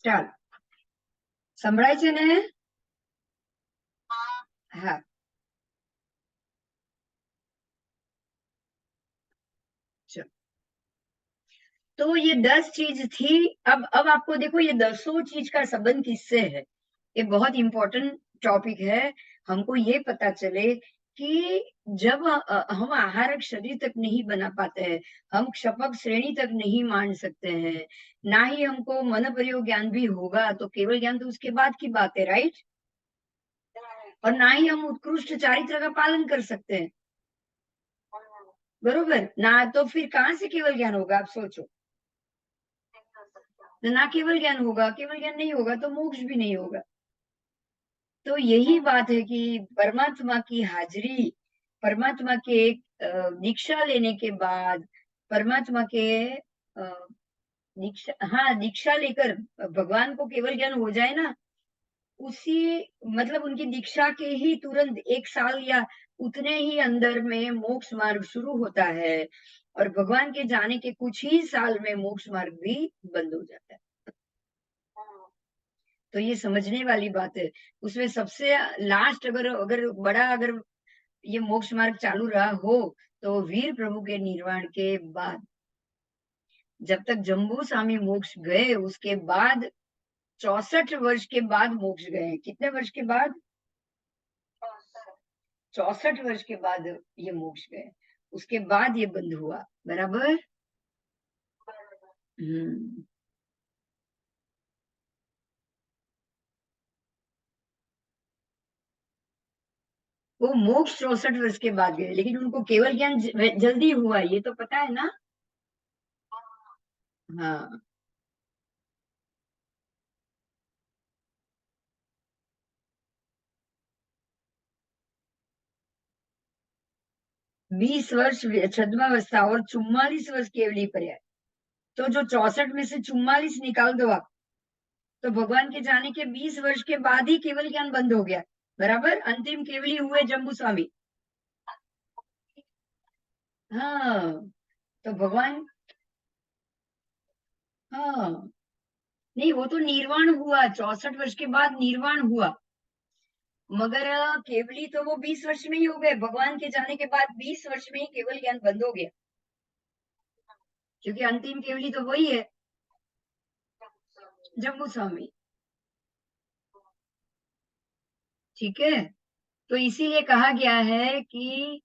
ચાલો સંભળાય છે ને? हाँ, चलो। तो ये 10 चीज थी। अब आपको देखो, ये 10 चीज का संबंध किससे है? ये बहुत इंपॉर्टेंट टॉपिक है। हमको ये पता चले कि जब हम आहारक शरीर तक नहीं बना पाते हैं, हम क्षपक श्रेणी तक नहीं मान सकते हैं, ना ही हमको मन प्रयोग ज्ञान भी होगा, तो केवल ज्ञान तो उसके बाद की बात है, राइट? और ना ही हम उत्कृष्ट चारित्र का पालन कर सकते हैं, बरोबर ना? तो फिर कहाँ से केवल ज्ञान होगा, आप सोचो। ना केवल ज्ञान होगा, केवल ज्ञान नहीं होगा तो मोक्ष भी नहीं होगा। तो यही बात है कि परमात्मा की हाजिरी, परमात्मा के दीक्षा लेने के बाद, परमात्मा के दीक्षा, हाँ, दीक्षा लेकर भगवान को केवल ज्ञान हो जाए ना, उसी मतलब उनकी दीक्षा के ही तुरंत 1 साल या उतने ही अंदर में मोक्ष मार्ग शुरू होता है, और भगवान के जाने के कुछ ही साल में मोक्ष मार्ग भी बंद हो जाता है। तो ये समझने वाली बात है। उसमें सबसे लास्ट अगर अगर बड़ा अगर ये मोक्ष मार्ग चालू रहा हो, तो वीर प्रभु के निर्वाण के बाद, जब तक जम्बू स्वामी मोक्ष गए, उसके बाद 64 वर्ष के बाद मोक्ष गए। कितने वर्ष के बाद? 64 वर्ष के बाद ये मोक्ष गए। उसके बाद ये बंद हुआ, बराबर। हम्म। वो मोक्ष 64 वर्ष के बाद गए, लेकिन उनको केवल ज्ञान जल्दी हुआ, ये तो पता है ना? हाँ। 20 वर्ष छद्मावस्था और 44 वर्ष केवली पर्याय। तो जो 64 में से 44 निकाल दो आप, तो भगवान के जाने के 20 वर्ष के बाद ही केवल ज्ञान बंद हो गया, बराबर। अंतिम केवली हुए जम्बू स्वामी। हाँ। तो भगवान, हाँ, नहीं, वो तो निर्वाण हुआ, 64 वर्ष के बाद निर्वाण हुआ, मगर केवली तो वो 20 वर्ष में ही हो गए। भगवान के जाने के बाद 20 वर्ष में ही केवल ज्ञान बंद हो गया, क्योंकि अंतिम केवली तो वही है, जम्बू स्वामी। ठीक है। तो इसीलिए कहा गया है कि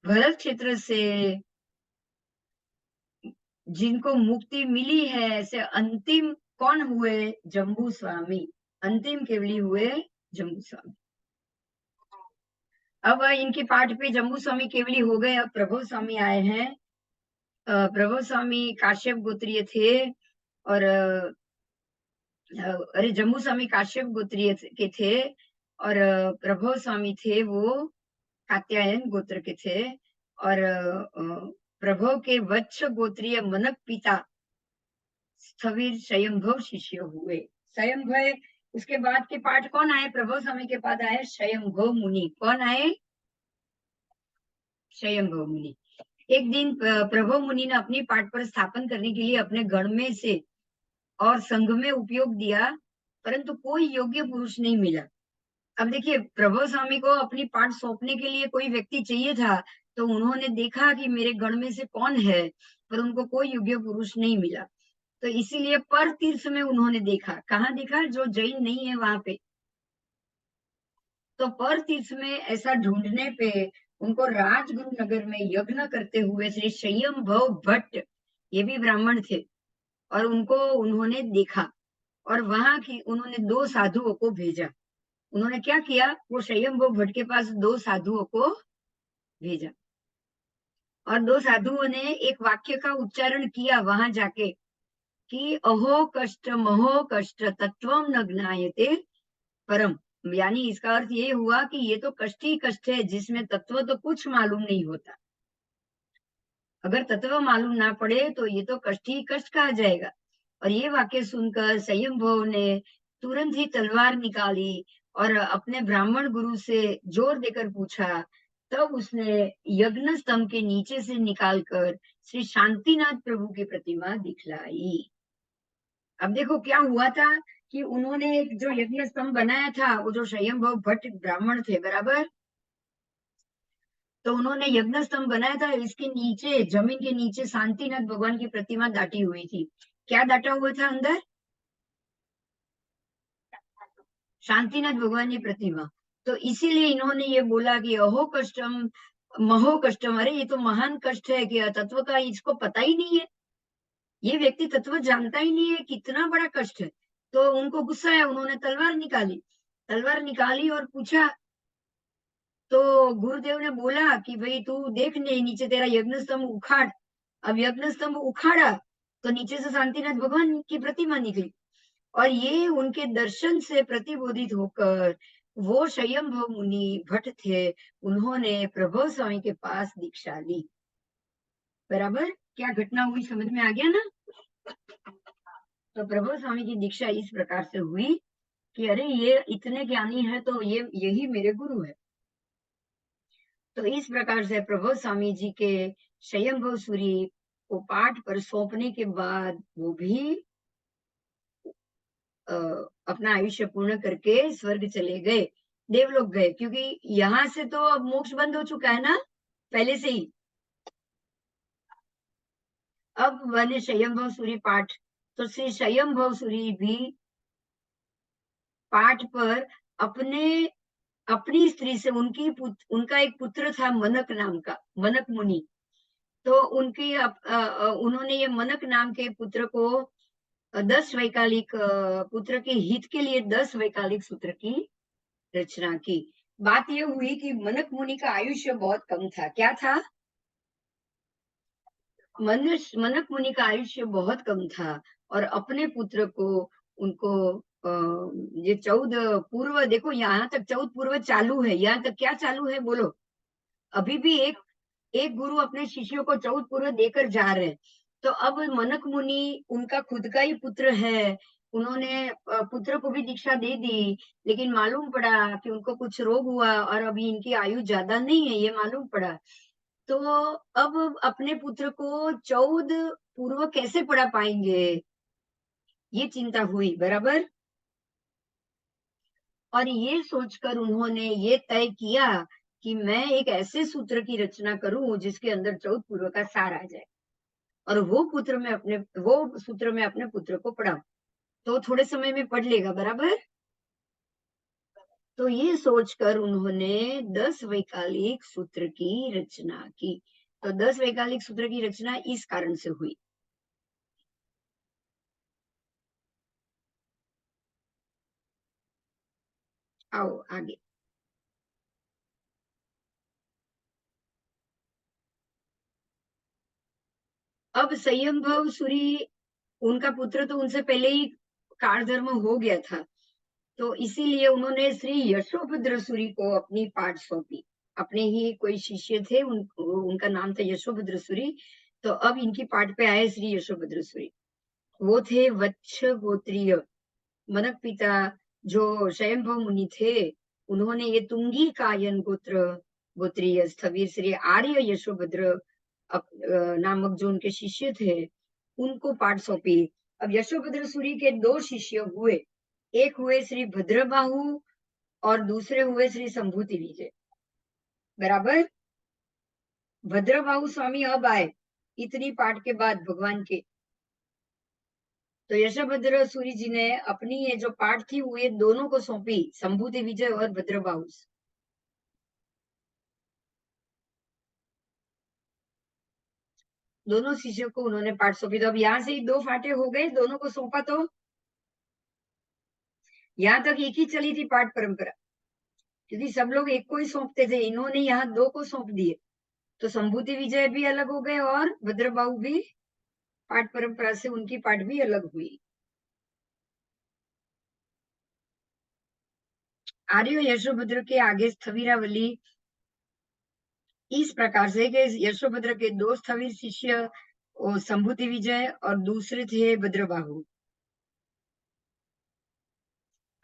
भरत क्षेत्र से जिनको मुक्ति मिली है, ऐसे अंतिम कौन हुए? जम्बू स्वामी। अंतिम केवली हुए जम्बू स्वामी। अब इनके पाठ पे जम्बू स्वामी केवली हो गए, अब प्रभु स्वामी आए हैं। प्रभु स्वामी काश्यप गोत्रीय थे, और अरे, जम्बू स्वामी काश्यप गोत्रीय के थे, और प्रभु स्वामी थे वो कात्यायन गोत्र के थे, और प्रभु के वत्स गोत्रीय मनक पिता स्थविर स्वयंभव शिष्य हुए। स्वयंभव, उसके बाद के पाठ कौन आए? प्रभु स्वामी के बाद आए स्वयंभव मुनि। कौन आए? स्वयंभव मुनि। एक दिन प्रभु मुनि ने अपनी पाठ पर स्थापन करने के लिए अपने गण में से और संघ में उपयोग दिया, परंतु कोई योग्य पुरुष नहीं मिला। अब देखिए, प्रभु स्वामी को अपनी पाठ सौंपने के लिए कोई व्यक्ति चाहिए था, तो उन्होंने देखा कि मेरे गण में से कौन है, पर उनको कोई योग्य पुरुष नहीं मिला। तो इसीलिए पर तीर्थ में उन्होंने देखा। कहाँ देखा? जो जैन नहीं है वहां पे। तो पर तीर्थ में ऐसा ढूंढने पे उनको राजगुरु नगर में यज्ञ करते हुए श्री संयमभव भट्ट, ये भी ब्राह्मण थे, और उनको उन्होंने देखा, और वहां की उन्होंने 2 साधुओं को भेजा। उन्होंने क्या किया? वो संयमभव भट्ट के पास 2 साधुओं को भेजा, और 2 साधुओं ने एक वाक्य का उच्चारण किया वहां जाके कि अहो कष्ट महो कष्ट तत्वम न ज्ञायते परम। यानी इसका अर्थ ये हुआ कि ये तो कष्ट ही कष्ट है, जिसमें तत्व तो कुछ मालूम नहीं होता। अगर तत्व मालूम ना पड़े तो ये तो कष्ट ही कष्ट कहा जाएगा। और ये वाक्य सुनकर संयमभव ने तुरंत ही तलवार निकाली और अपने ब्राह्मण गुरु से जोर देकर पूछा। तब उसने यज्ञ स्तंभ के नीचे से निकालकर श्री शांतिनाथ प्रभु की प्रतिमा दिखलाई। अब देखो क्या हुआ था कि उन्होंने एक जो यज्ञ स्तंभ बनाया था, वो जो स्वयंभव भट्ट ब्राह्मण थे, बराबर, तो उन्होंने यज्ञ स्तंभ बनाया था। इसके नीचे, जमीन के नीचे शांतिनाथ भगवान की प्रतिमा दाटी हुई थी। क्या दाटा हुआ था अंदर? शांतिनाथ भगवान की प्रतिमा। तो इसीलिए इन्होंने ये बोला कि अहो कष्टम महो कष्टम, अरे ये तो महान कष्ट है कि तत्व का इसको पता ही नहीं है, ये व्यक्ति तत्व जानता ही नहीं है, कितना बड़ा कष्ट है। तो उनको गुस्सा आया, उन्होंने तलवार निकाली। तलवार निकाली और पूछा, तो गुरुदेव ने बोला कि भाई तू देख, नहीं नीचे तेरा यज्ञ स्तंभ उखाड़। अब यज्ञ स्तंभ उखाड़ा तो नीचे से शांतिनाथ भगवान की प्रतिमा निकली। और ये उनके दर्शन से प्रतिबोधित होकर वो स्वयंभव मुनि भट्ट थे, उन्होंने प्रभु स्वामी के पास दीक्षा ली। बराबर, क्या घटना हुई समझ में आ गया ना? तो प्रभु स्वामी की दीक्षा इस प्रकार से हुई कि अरे ये इतने ज्ञानी है तो ये यही मेरे गुरु है। तो इस प्रकार से प्रभु स्वामी जी के स्वयंभव सूरी को पाठ पर सौंपने के बाद वो भी अपना आयुष्य पूर्ण करके स्वर्ग चले गए, देवलोक गए, क्योंकि यहाँ से तो अब मोक्ष बंद हो चुका है ना पहले से ही। अब बने स्वयंभव सूरी पाठ। तो श्री स्वयंभव सूरी भी पाठ पर अपने अपनी स्त्री से, उनका एक पुत्र था मनक नाम का, मनक मुनि। तो उन्होंने ये मनक नाम के पुत्र को 10 वैकालिक पुत्र के हित के लिए 10 वैकालिक सूत्र की रचना की। बात यह हुई कि मनक मुनि का आयुष्य बहुत कम था। क्या था? मनुष्य मनक मुनि का आयुष्य बहुत कम था और अपने पुत्र को उनको ये 14 पूर्व, देखो यहाँ तक 14 पूर्व चालू है, यहाँ तक क्या चालू है बोलो? अभी भी एक एक गुरु अपने शिष्यों को 14 पूर्व देकर जा रहे हैं। तो अब मनक मुनि उनका खुद का ही पुत्र है, उन्होंने पुत्र को भी दीक्षा दे दी, लेकिन मालूम पड़ा कि उनको कुछ रोग हुआ और अभी इनकी आयु ज्यादा नहीं है, ये मालूम पड़ा। तो अब अपने पुत्र को 14 पूर्व कैसे पढ़ा पाएंगे, ये चिंता हुई, बराबर। और ये सोचकर उन्होंने ये तय किया कि मैं एक ऐसे सूत्र की रचना करूं जिसके अंदर 14 पूर्व का सार आ जाए, और वो सूत्र में अपने पुत्र को पढ़ाऊं, तो थोड़े समय में पढ़ लेगा, बराबर। तो ये सोचकर उन्होंने 10 वैकालिक सूत्र की रचना की। तो 10 वैकालिक सूत्र की रचना इस कारण से हुई। आओ आगे। अब संयमभव सूरी, उनका पुत्र तो उनसे पहले ही कारधर्म हो गया था, तो इसीलिए उन्होंने श्री यशोभद्र सूरी को अपनी पाठ सौंपी। अपने ही कोई शिष्य थे, उनका नाम था यशोभद्र सूरी। तो अब इनकी पाठ पे आए श्री यशोभद्र सूरी। वो थे वत्स गोत्रीय मनक पिता, जो स्वयंभव मुनि थे। उन्होंने ये तुंगी कायन गोत्रीय स्थवीर श्री आर्य यशोभद्र नामक जो उनके शिष्य थे, उनको पाठ सौंपी। अब यशोभद्र सूरी के 2 शिष्य हुए, एक हुए श्री भद्रबाहु और दूसरे हुए श्री संभूति विजय, बराबर। भद्रबाहु स्वामी अब आए इतनी पाठ के बाद भगवान के। तो यशोभद्र सूरी जी ने अपनी ये जो पाठ थी वो ये दोनों को सौंपी, संभूति विजय और भद्रबाहु। दोनों शिष्यों को उन्होंने पाठ सौंपी। तो अब यहाँ से ही 2 फाटे हो गए, दोनों को सौंपा। तो यहाँ तक एक ही चली थी पाठ परंपरा, क्योंकि सब लोग एक को ही सौंपते थे, इन्होंने यहाँ 2 को सौंप दिए। तो संभूति विजय भी अलग हो गए और भद्रबाहु भी पाठ परंपरा से उनकी पाठ भी अलग हुई। आर्य यशोभद्र के आगे स्थवीरावली इस प्रकार से कि यशोभद्र के 2 स्थवीर शिष्य संभूति विजय और दूसरे थे भद्रबाहु।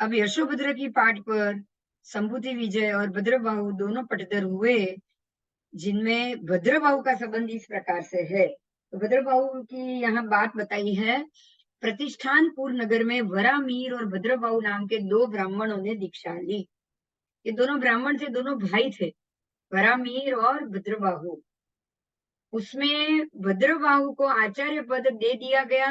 अब यशोभद्र की पाठ पर संभूति विजय और भद्रबाहु दोनों पटदर हुए, जिनमें भद्रबाहु का संबंध इस प्रकार से है। तो भद्रबाहु की यहाँ बात बताई है। प्रतिष्ठानपुर नगर में वरामीर और भद्रबाहु नाम के 2 ब्राह्मणों ने दीक्षा ली। ये दोनों ब्राह्मण थे, दोनों भाई थे, वरामीर और भद्रबाहु। उसमें भद्रबाहु को आचार्य पद दे दिया गया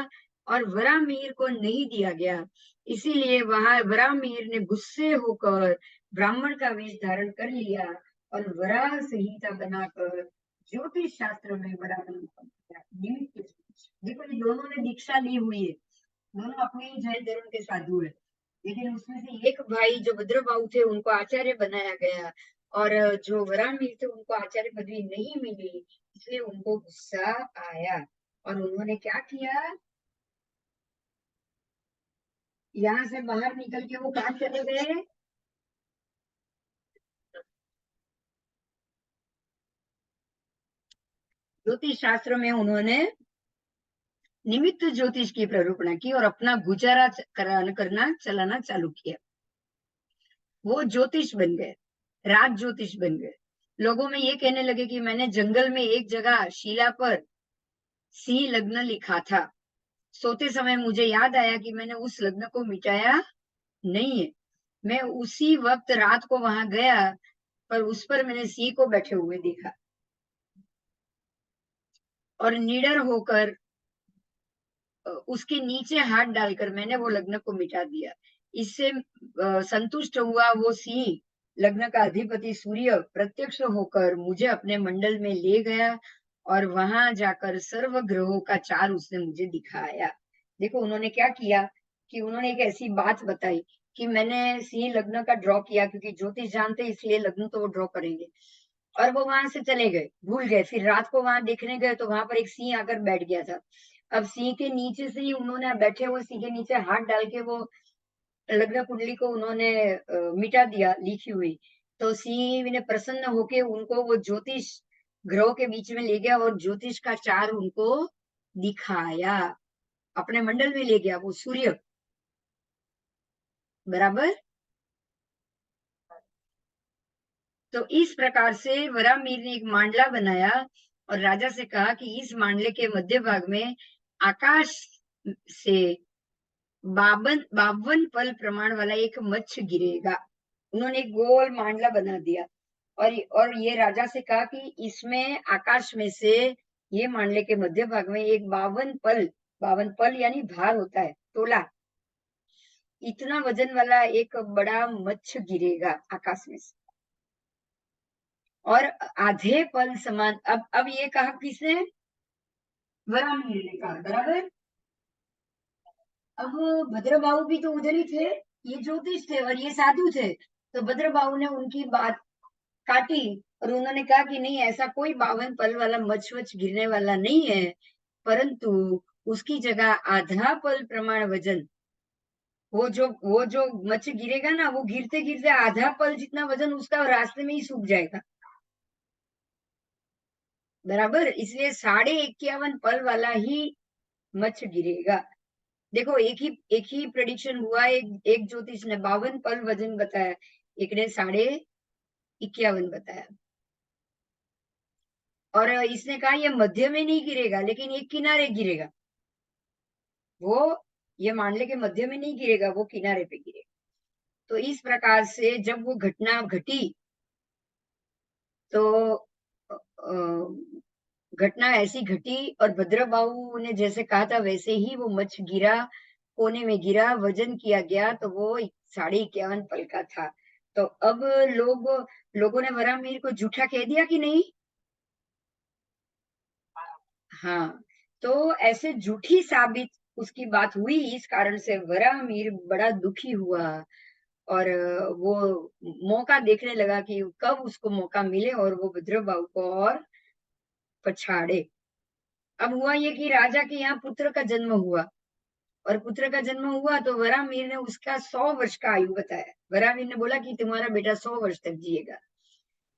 और वरामीर को नहीं दिया गया। इसीलिए वहां वरामीर ने गुस्से होकर ब्राह्मण का वेश धारण कर लिया और वराह संहिता बनाकर ज्योतिष शास्त्र में बड़ा नाम कमाया। देखो, ये दोनों ने दीक्षा ली हुई है, दोनों अपने ही जैन धर्म के साधु है, लेकिन उसमें से एक भाई जो भद्रबाहु थे उनको आचार्य बनाया गया और जो वरामीर थे उनको आचार्य पदवी नहीं मिली, इसलिए उनको गुस्सा आया और उन्होंने क्या किया, यहाँ से बाहर निकल के वो कहाँ चले गए, ज्योतिष शास्त्र में उन्होंने निमित्त ज्योतिष की प्ररूपणा की और अपना गुजारा करना चलाना चालू किया। वो ज्योतिष बन गए, राज ज्योतिष बन गए। लोगों में ये कहने लगे कि मैंने जंगल में एक जगह शिला पर सिंह लग्न लिखा था, सोते समय मुझे याद आया कि मैंने उस लग्न को मिटाया नहीं है। मैं उसी वक्त रात को वहां गया, पर उस पर मैंने सिंह को बैठे हुए देखा और निडर होकर उसके नीचे हाथ डालकर मैंने वो लग्न को मिटा दिया। इससे संतुष्ट हुआ वो सिंह लग्न का अधिपति सूर्य प्रत्यक्ष होकर मुझे अपने मंडल में ले गया और वहां जाकर सर्व ग्रहों का चार उसने मुझे दिखाया। देखो उन्होंने क्या किया कि उन्होंने एक ऐसी बात बताई कि मैंने सिंह लग्न का ड्रॉ किया, क्योंकि ज्योतिष जानते इसलिए लग्न तो वो ड्रॉ करेंगे, और वो वहां से चले गए, भूल गए। फिर रात को वहां देखने गए तो वहां पर एक सिंह आकर बैठ गया था। अब सिंह के नीचे से ही उन्होंने, बैठे हुए सिंह के नीचे हाथ डाल के वो लग्न कुंडली को उन्होंने मिटा दिया लिखी हुई। तो सिंह ने प्रसन्न होके उनको वो ज्योतिष ग्रहों के बीच में ले गया और ज्योतिष का चार उनको दिखाया, अपने मंडल में ले गया वो सूर्य, बराबर। तो इस प्रकार से वरामीर ने एक मांडला बनाया और राजा से कहा कि इस मांडले के मध्य भाग में आकाश से 52 पल प्रमाण वाला एक मच्छ गिरेगा। उन्होंने एक गोल मांडला बना दिया और ये राजा से कहा कि इसमें आकाश में से ये मांडले के मध्य भाग में एक 52 पल यानी भार होता है, तोला, इतना वजन वाला एक बड़ा मच्छ गिरेगा आकाश में से और आधे पल समान। अब ये कहा किसने, वरामीर ने कहा, बराबर। अब भद्रबाहु भी तो उधर ही थे, ये ज्योतिष थे और ये साधु थे, तो भद्रबाहु ने उनकी बात काटी और उन्होंने कहा कि नहीं, ऐसा कोई 52 पल वाला मच्छ गिरने वाला नहीं है, परंतु उसकी जगह आधा पल प्रमाण वजन, वो जो मच्छ गिरेगा ना, वो गिरते गिरते आधा पल जितना वजन उसका रास्ते में ही सूख जाएगा, बराबर। इसलिए 51.5 पल वाला ही मच्छ गिरेगा। देखो एक ही प्रेडिक्शन हुआ, एक ज्योतिष ने 52 पल वजन बताया, एक ने 51.5 बताया, और इसने कहा ये मध्य में नहीं गिरेगा लेकिन एक किनारे गिरेगा, वो ये मांडले के मध्य में नहीं गिरेगा, वो किनारे पे गिरेगा। तो इस प्रकार से जब वो घटना घटी तो घटना ऐसी घटी और भद्रबाहु ने जैसे कहा था वैसे ही वो मच्छ गिरा, कोने में गिरा, वजन किया गया तो वो 51.5 पल का था। तो अब लोगों ने वरामीर को झूठा कह दिया कि नहीं, हाँ। तो ऐसे झूठी साबित उसकी बात हुई, इस कारण से वरामीर बड़ा दुखी हुआ और वो मौका देखने लगा कि कब उसको मौका मिले और वो भद्रबाहु को और पछाड़े। अब हुआ ये कि राजा के यहाँ पुत्र का जन्म हुआ और पुत्र का जन्म हुआ तो वरामीर ने उसका 100 वर्ष का आयु बताया। वरामीर ने बोला कि तुम्हारा बेटा 100 वर्ष तक जिएगा,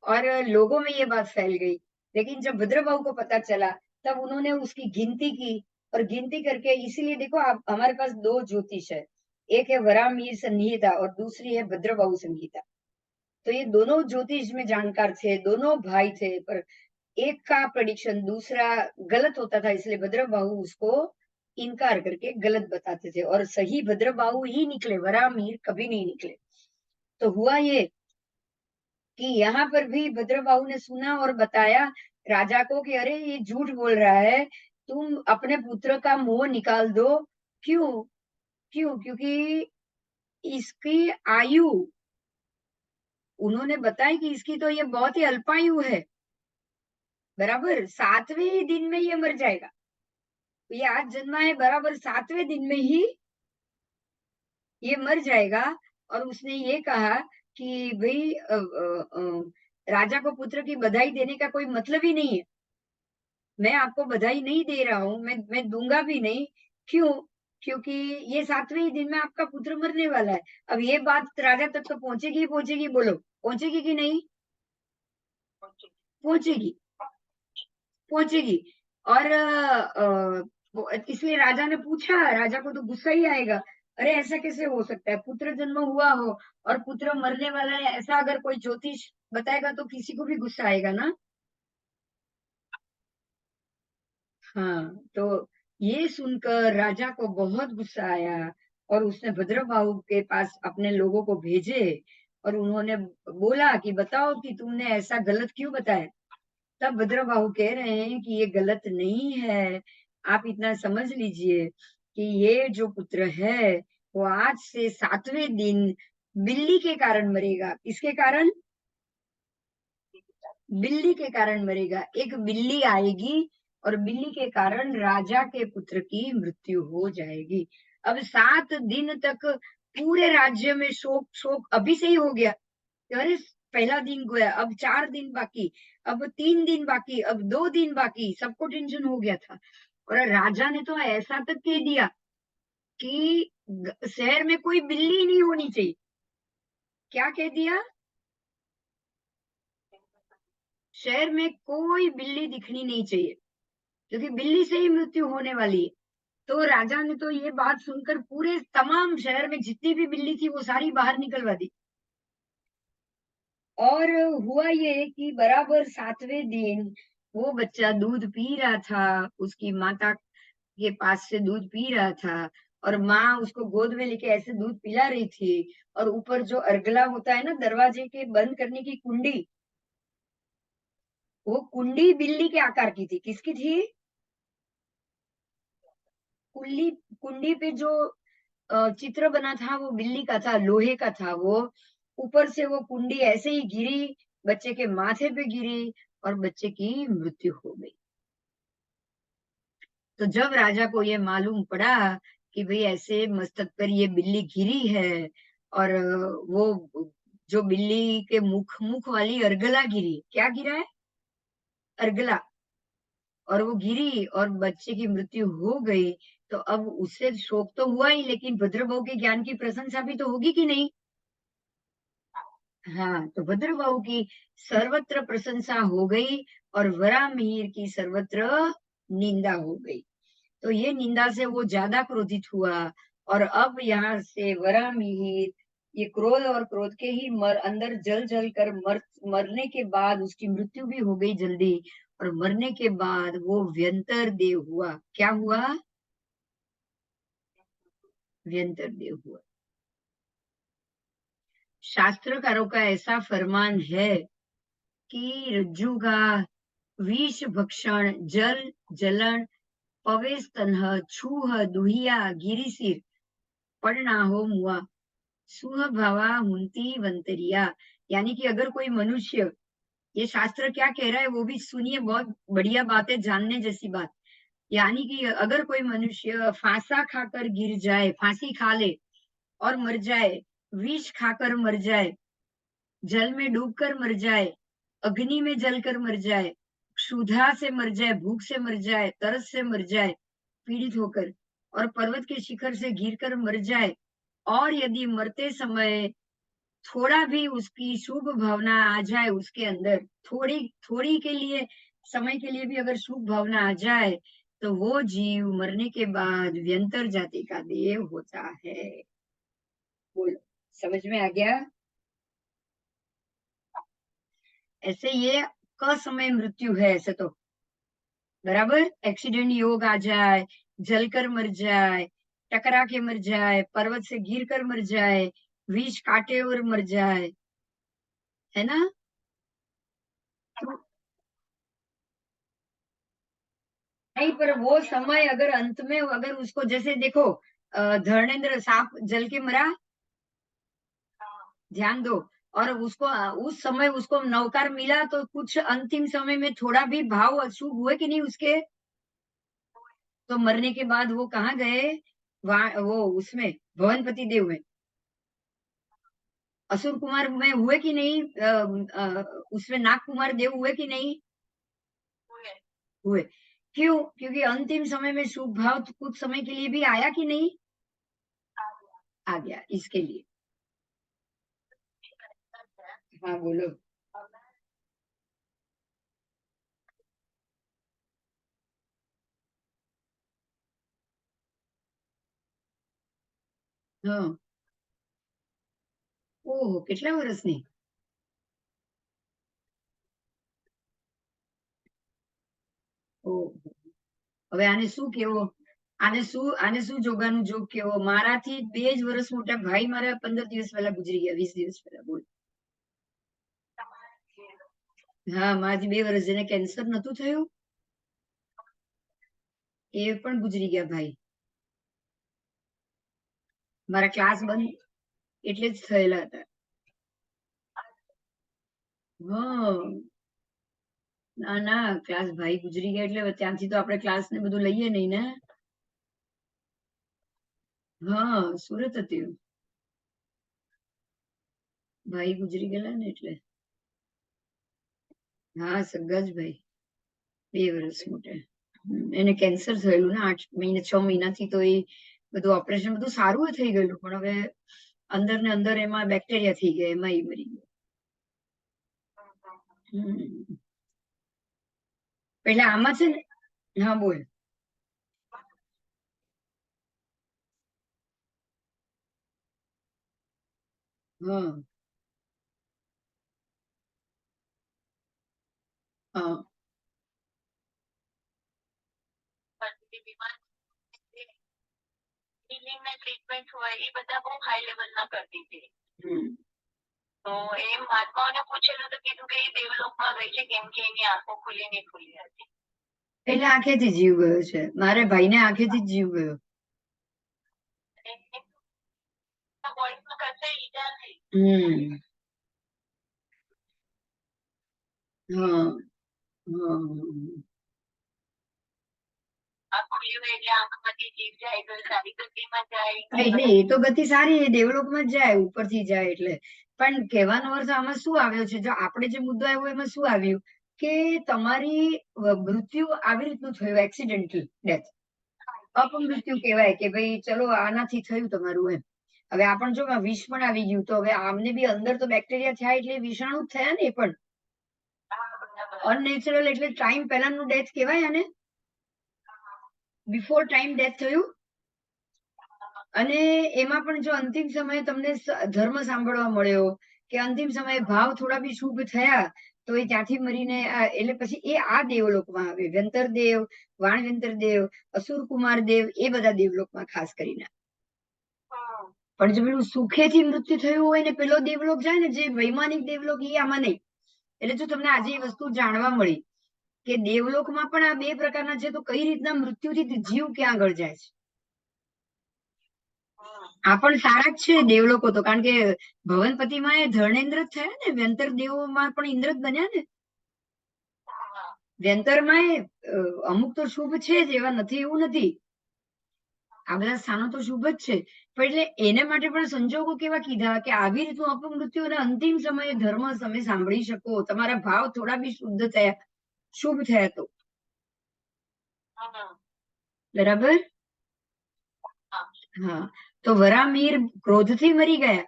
और लोगों में ये बात फैल गई। लेकिन जब भद्रबाहु को पता चला तब उन्होंने उसकी गिनती की और गिनती करके, इसीलिए देखो आप, हमारे पास 2 ज्योतिष है, एक है वरामीर संहिता और दूसरी है भद्रबाहु संहिता। तो ये दोनों ज्योतिष में जानकार थे, दोनों भाई थे, पर एक का प्रेडिक्शन दूसरा गलत होता था, इसलिए भद्रबाहु उसको इनकार करके गलत बताते थे और सही भद्रबाहु ही निकले, वराहमिहिर कभी नहीं निकले। तो हुआ ये कि यहाँ पर भी भद्रबाहु ने सुना और बताया राजा को कि अरे ये झूठ बोल रहा है, तुम अपने पुत्र का मुंह निकाल दो। क्यों? क्यों? क्योंकि इसकी आयु, उन्होंने बताया कि इसकी तो ये बहुत ही अल्पायु है, बराबर 7वें दिन में ये मर जाएगा। तो ये आज जन्मा है, बराबर 7वें दिन में ही ये मर जाएगा। और उसने ये कहा कि भाई राजा को पुत्र की बधाई देने का कोई मतलब ही नहीं है, मैं आपको बधाई नहीं दे रहा हूँ, मैं दूंगा भी नहीं। क्यों? क्योंकि ये 7वें दिन में आपका पुत्र मरने वाला है। अब ये बात राजा तक तो पहुंचेगी ही पहुंचेगी, बोलो पहुंचेगी कि नहीं? पहुंचेगी, पहुंचेगी। और इसलिए राजा ने पूछा, राजा को तो गुस्सा ही आएगा, अरे ऐसा कैसे हो सकता है, पुत्र जन्म हुआ हो और पुत्र मरने वाला है, ऐसा अगर कोई ज्योतिष बताएगा तो किसी को भी गुस्सा आएगा ना। हाँ, तो ये सुनकर राजा को बहुत गुस्सा आया और उसने भद्रबाहु के पास अपने लोगों को भेजे और उन्होंने बोला कि बताओ कि तुमने ऐसा गलत क्यों बताया। तब भद्रबाहु कह रहे हैं कि ये गलत नहीं है, आप इतना समझ लीजिए कि ये जो पुत्र है वो आज से 7वें दिन बिल्ली के कारण मरेगा। किसके कारण? बिल्ली के कारण मरेगा। एक बिल्ली आएगी और बिल्ली के कारण राजा के पुत्र की मृत्यु हो जाएगी। अब 7 दिन तक पूरे राज्य में शोक, शोक अभी से ही हो गया। अरे पहला दिन गया, अब 4 दिन बाकी, अब 3 दिन बाकी, अब 2 दिन बाकी, सबको टेंशन हो गया था। और राजा ने तो ऐसा तक कह दिया कि शहर में कोई बिल्ली ही नहीं होनी चाहिए। क्या कह दिया? शहर में कोई बिल्ली दिखनी नहीं चाहिए, क्योंकि बिल्ली से ही मृत्यु होने वाली है। तो राजा ने तो ये बात सुनकर पूरे तमाम शहर में जितनी भी बिल्ली थी वो सारी बाहर निकलवा दी। और हुआ ये कि बराबर 7वें दिन वो बच्चा दूध पी रहा था, उसकी माता के पास से दूध पी रहा था और माँ उसको गोद में लेके ऐसे दूध पिला रही थी। और ऊपर जो अर्गला होता है ना, दरवाजे के बंद करने की कुंडी, वो कुंडी बिल्ली के आकार की थी। किसकी थी? कुल्ली, कुंडी पे जो चित्र बना था वो बिल्ली का था, लोहे का था वो। ऊपर से वो कुंडी ऐसे ही गिरी, बच्चे के माथे पे गिरी और बच्चे की मृत्यु हो गई। तो जब राजा को ये मालूम पड़ा कि भाई ऐसे मस्तक पर ये बिल्ली गिरी है और वो जो बिल्ली के मुख मुख वाली अर्गला गिरी, क्या गिरा है? अर्गला। और वो गिरी और बच्चे की मृत्यु हो गई। तो अब उससे शोक तो हुआ ही, लेकिन भद्रबाहु के ज्ञान की प्रशंसा भी तो होगी कि नहीं? हाँ, तो भद्रबाहु की सर्वत्र प्रशंसा हो गई और वराहमिहिर की सर्वत्र निंदा हो गई। तो ये निंदा से वो ज्यादा क्रोधित हुआ और अब यहाँ से वराहमिहिर ये क्रोध और क्रोध के ही अंदर जल जल कर मरने के बाद उसकी मृत्यु भी हो गई जल्दी। और मरने के बाद वो व्यंतर देव हुआ। क्या हुआ? व्यंतर देव हुआ। शास्त्रकारों का ऐसा फरमान है कि रज्जु का विष भक्षण, जल जलन, पवेश तन्ह, छूह दुहिया, गिरिसिर, पड़ना हो मुआ, सुह भवा हुंती वंतरिया। यानी कि अगर कोई मनुष्य, ये शास्त्र क्या कह रहा है वो भी सुनिए, बहुत बढ़िया बात है, जानने जैसी बात। यानी कि अगर कोई मनुष्य फांसा खाकर गिर जाए, फांसी खा ले और मर जाए, विष खाकर मर जाए, जल में डूबकर मर जाए, अग्नि में जलकर मर जाए, क्षुधा से मर जाए, भूख से मर जाए, तरस से मर जाए, पीड़ित होकर, और पर्वत के शिखर से गिरकर मर जाए, और यदि मरते समय थोड़ा भी उसकी शुभ भावना आ जाए उसके अंदर, थोड़ी थोड़ी के लिए, समय के लिए भी अगर शुभ भावना आ जाए, तो वो जीव मरने के बाद व्यंतर जाति का देव होता है। बोलो, समझ में आ गया? ऐसे ये असमय मृत्यु है ऐसे तो, बराबर। एक्सीडेंट योग आ जाए, जलकर मर जाए, टकरा के मर जाए, पर्वत से गिर कर मर जाए, विष काटे और मर जाए, है ना? तो नहीं, पर वो समय अगर अंत में अगर उसको जैसे देखो, धर्मेंद्र सांप जल के मरा, ध्यान दो। और उसको उस समय उसको नवकार मिला तो कुछ अंतिम समय में थोड़ा भी भाव अशुभ हुए कि नहीं उसके? तो मरने के बाद वो कहाँ गए? वो उसमें भवनपति देव में, असुर कुमार में हुए कि नहीं? उसमें नाग कुमार देव हुए कि नहीं? हुए। क्यों? क्योंकि अंतिम समय में शुभ भाव तो कुछ समय के लिए भी आया कि नहीं? आ गया, इसके लिए। हाँ बोलो। हाँ। ઓહો, કેટલા વર્ષની? ઓહો. હવે આને શું જોગાનું જોગ કેવો? મારાથી 2 જ વર્ષ મોટા ભાઈ મારા 15 દિવસ પહેલા ગુજરી ગયા, 20 દિવસ પહેલા, બોલ. હા, મારાથી 2 વર્ષ, જેને કેન્સર નતું થયું એ પણ ગુજરી ગયા ભાઈ. મારા ક્લાસ બંધ એટલે જ થયેલા હતા. હા. ના ના, ક્લાસ ભાઈ ગુજરી ગયા એટલે ત્યાંથી તો આપણે ક્લાસ ને બધું લઈએ નહીં ને. હા, સુરત હતું. ભાઈ ગુજરી ગયેલા ને એટલે. હા, સગા જ ભાઈ, 2 વર્ષ મોટા. એને કેન્સર થયેલું ને 8 મહિના 6 મહિનાથી, તો એ બધું ઓપરેશન બધું સારું થઈ ગયેલું, પણ હવે અંદર ને અંદર એમાં બેક્ટેરિયા થઈ ગયા, એમાં એ મરી ગયો. એટલે આમાં છે ને. હા બોલ. હા. હા. ટ્રીટમેન્ટ હોય એ બધા બહુ હાઈ લેવલના કરતી હતી. તો એ મહાત્માઓને પૂછેલું તો કીધું કે એ દેવલોકમાં ગઈ છે કેમ કે એની આંખો ખુલી નહીં ખુલી હતી. એટલે આંખેથી જીવ ગયો છે. મારે ભાઈને આંખેથી જ જીવ ગયો. હમ. હા. હા. એટલે એ તો ગતિ સારી, એ ડેવલપમાં જ જાય, ઉપરથી જાય એટલે. પણ કહેવાનો અર્થ આમાં શું આવ્યો છે? જો આપણે જે મુદ્દો આવ્યો એમાં શું આવ્યું કે તમારી મૃત્યુ આવી રીતનું થયું, એક્સિડેન્ટલ ડેથ, અપમૃત્યુ કહેવાય કે ભાઈ ચલો આનાથી થયું તમારું એમ. હવે આપણ જો વિષ પણ આવી ગયું તો હવે આમને બી અંદર તો બેક્ટેરિયા થયા એટલે વિષાણુ જ થયા ને, એ પણ અનનેચરલ, એટલે ટાઈમ પહેલાનું ડેથ કહેવાય આને, બિફોર ટાઈમ ડેથ થયું. અને એમાં પણ જો અંતિમ સમયે તમને ધર્મ સાંભળવા મળ્યો કે અંતિમ સમયે ભાવ થોડા બી શુભ થયા તો એ ત્યાંથી મરીને એટલે પછી એ આ દેવલોકમાં આવે, વ્યંતર દેવ, વાણવ્યંતર દેવ, અસુર કુમાર દેવ, એ બધા દેવલોકમાં ખાસ કરીને. પણ જો પેલું સુખેથી મૃત્યુ થયું હોય ને પેલો દેવલોક જાય ને, જે વૈમાનિક દેવલોક, એ આમાં નહીં. એટલે જો તમને આજે એ વસ્તુ જાણવા મળી કે દેવલોકમાં પણ આ 2 પ્રકારના છે, તો કઈ રીતના મૃત્યુથી જીવ ક્યાં આગળ જાય છે. આ પણ સારા જ છે દેવલોકો તો, કારણ કે ભવનપતિમાં એ ધર્ણેન્દ્ર જ થયા ને, વ્યંતર દેવોમાં પણ ઇન્દ્ર જ બન્યા ને. વ્યંતરમાં એ અમુક તો શુભ છે જ, એવા નથી એવું નથી. આ બધા સ્થાનો તો શુભ જ છે, પણ એટલે એને માટે પણ સંજોગો કેવા કીધા કે આવી રીતનું અપમૃત્યુ અને અંતિમ સમયે ધર્મ તમે સાંભળી શકો, તમારા ભાવ થોડા બી શુદ્ધ થયા, શુભ થયા તો. બરાબર. હા. તો વરામીર ક્રોધથી મરી ગયા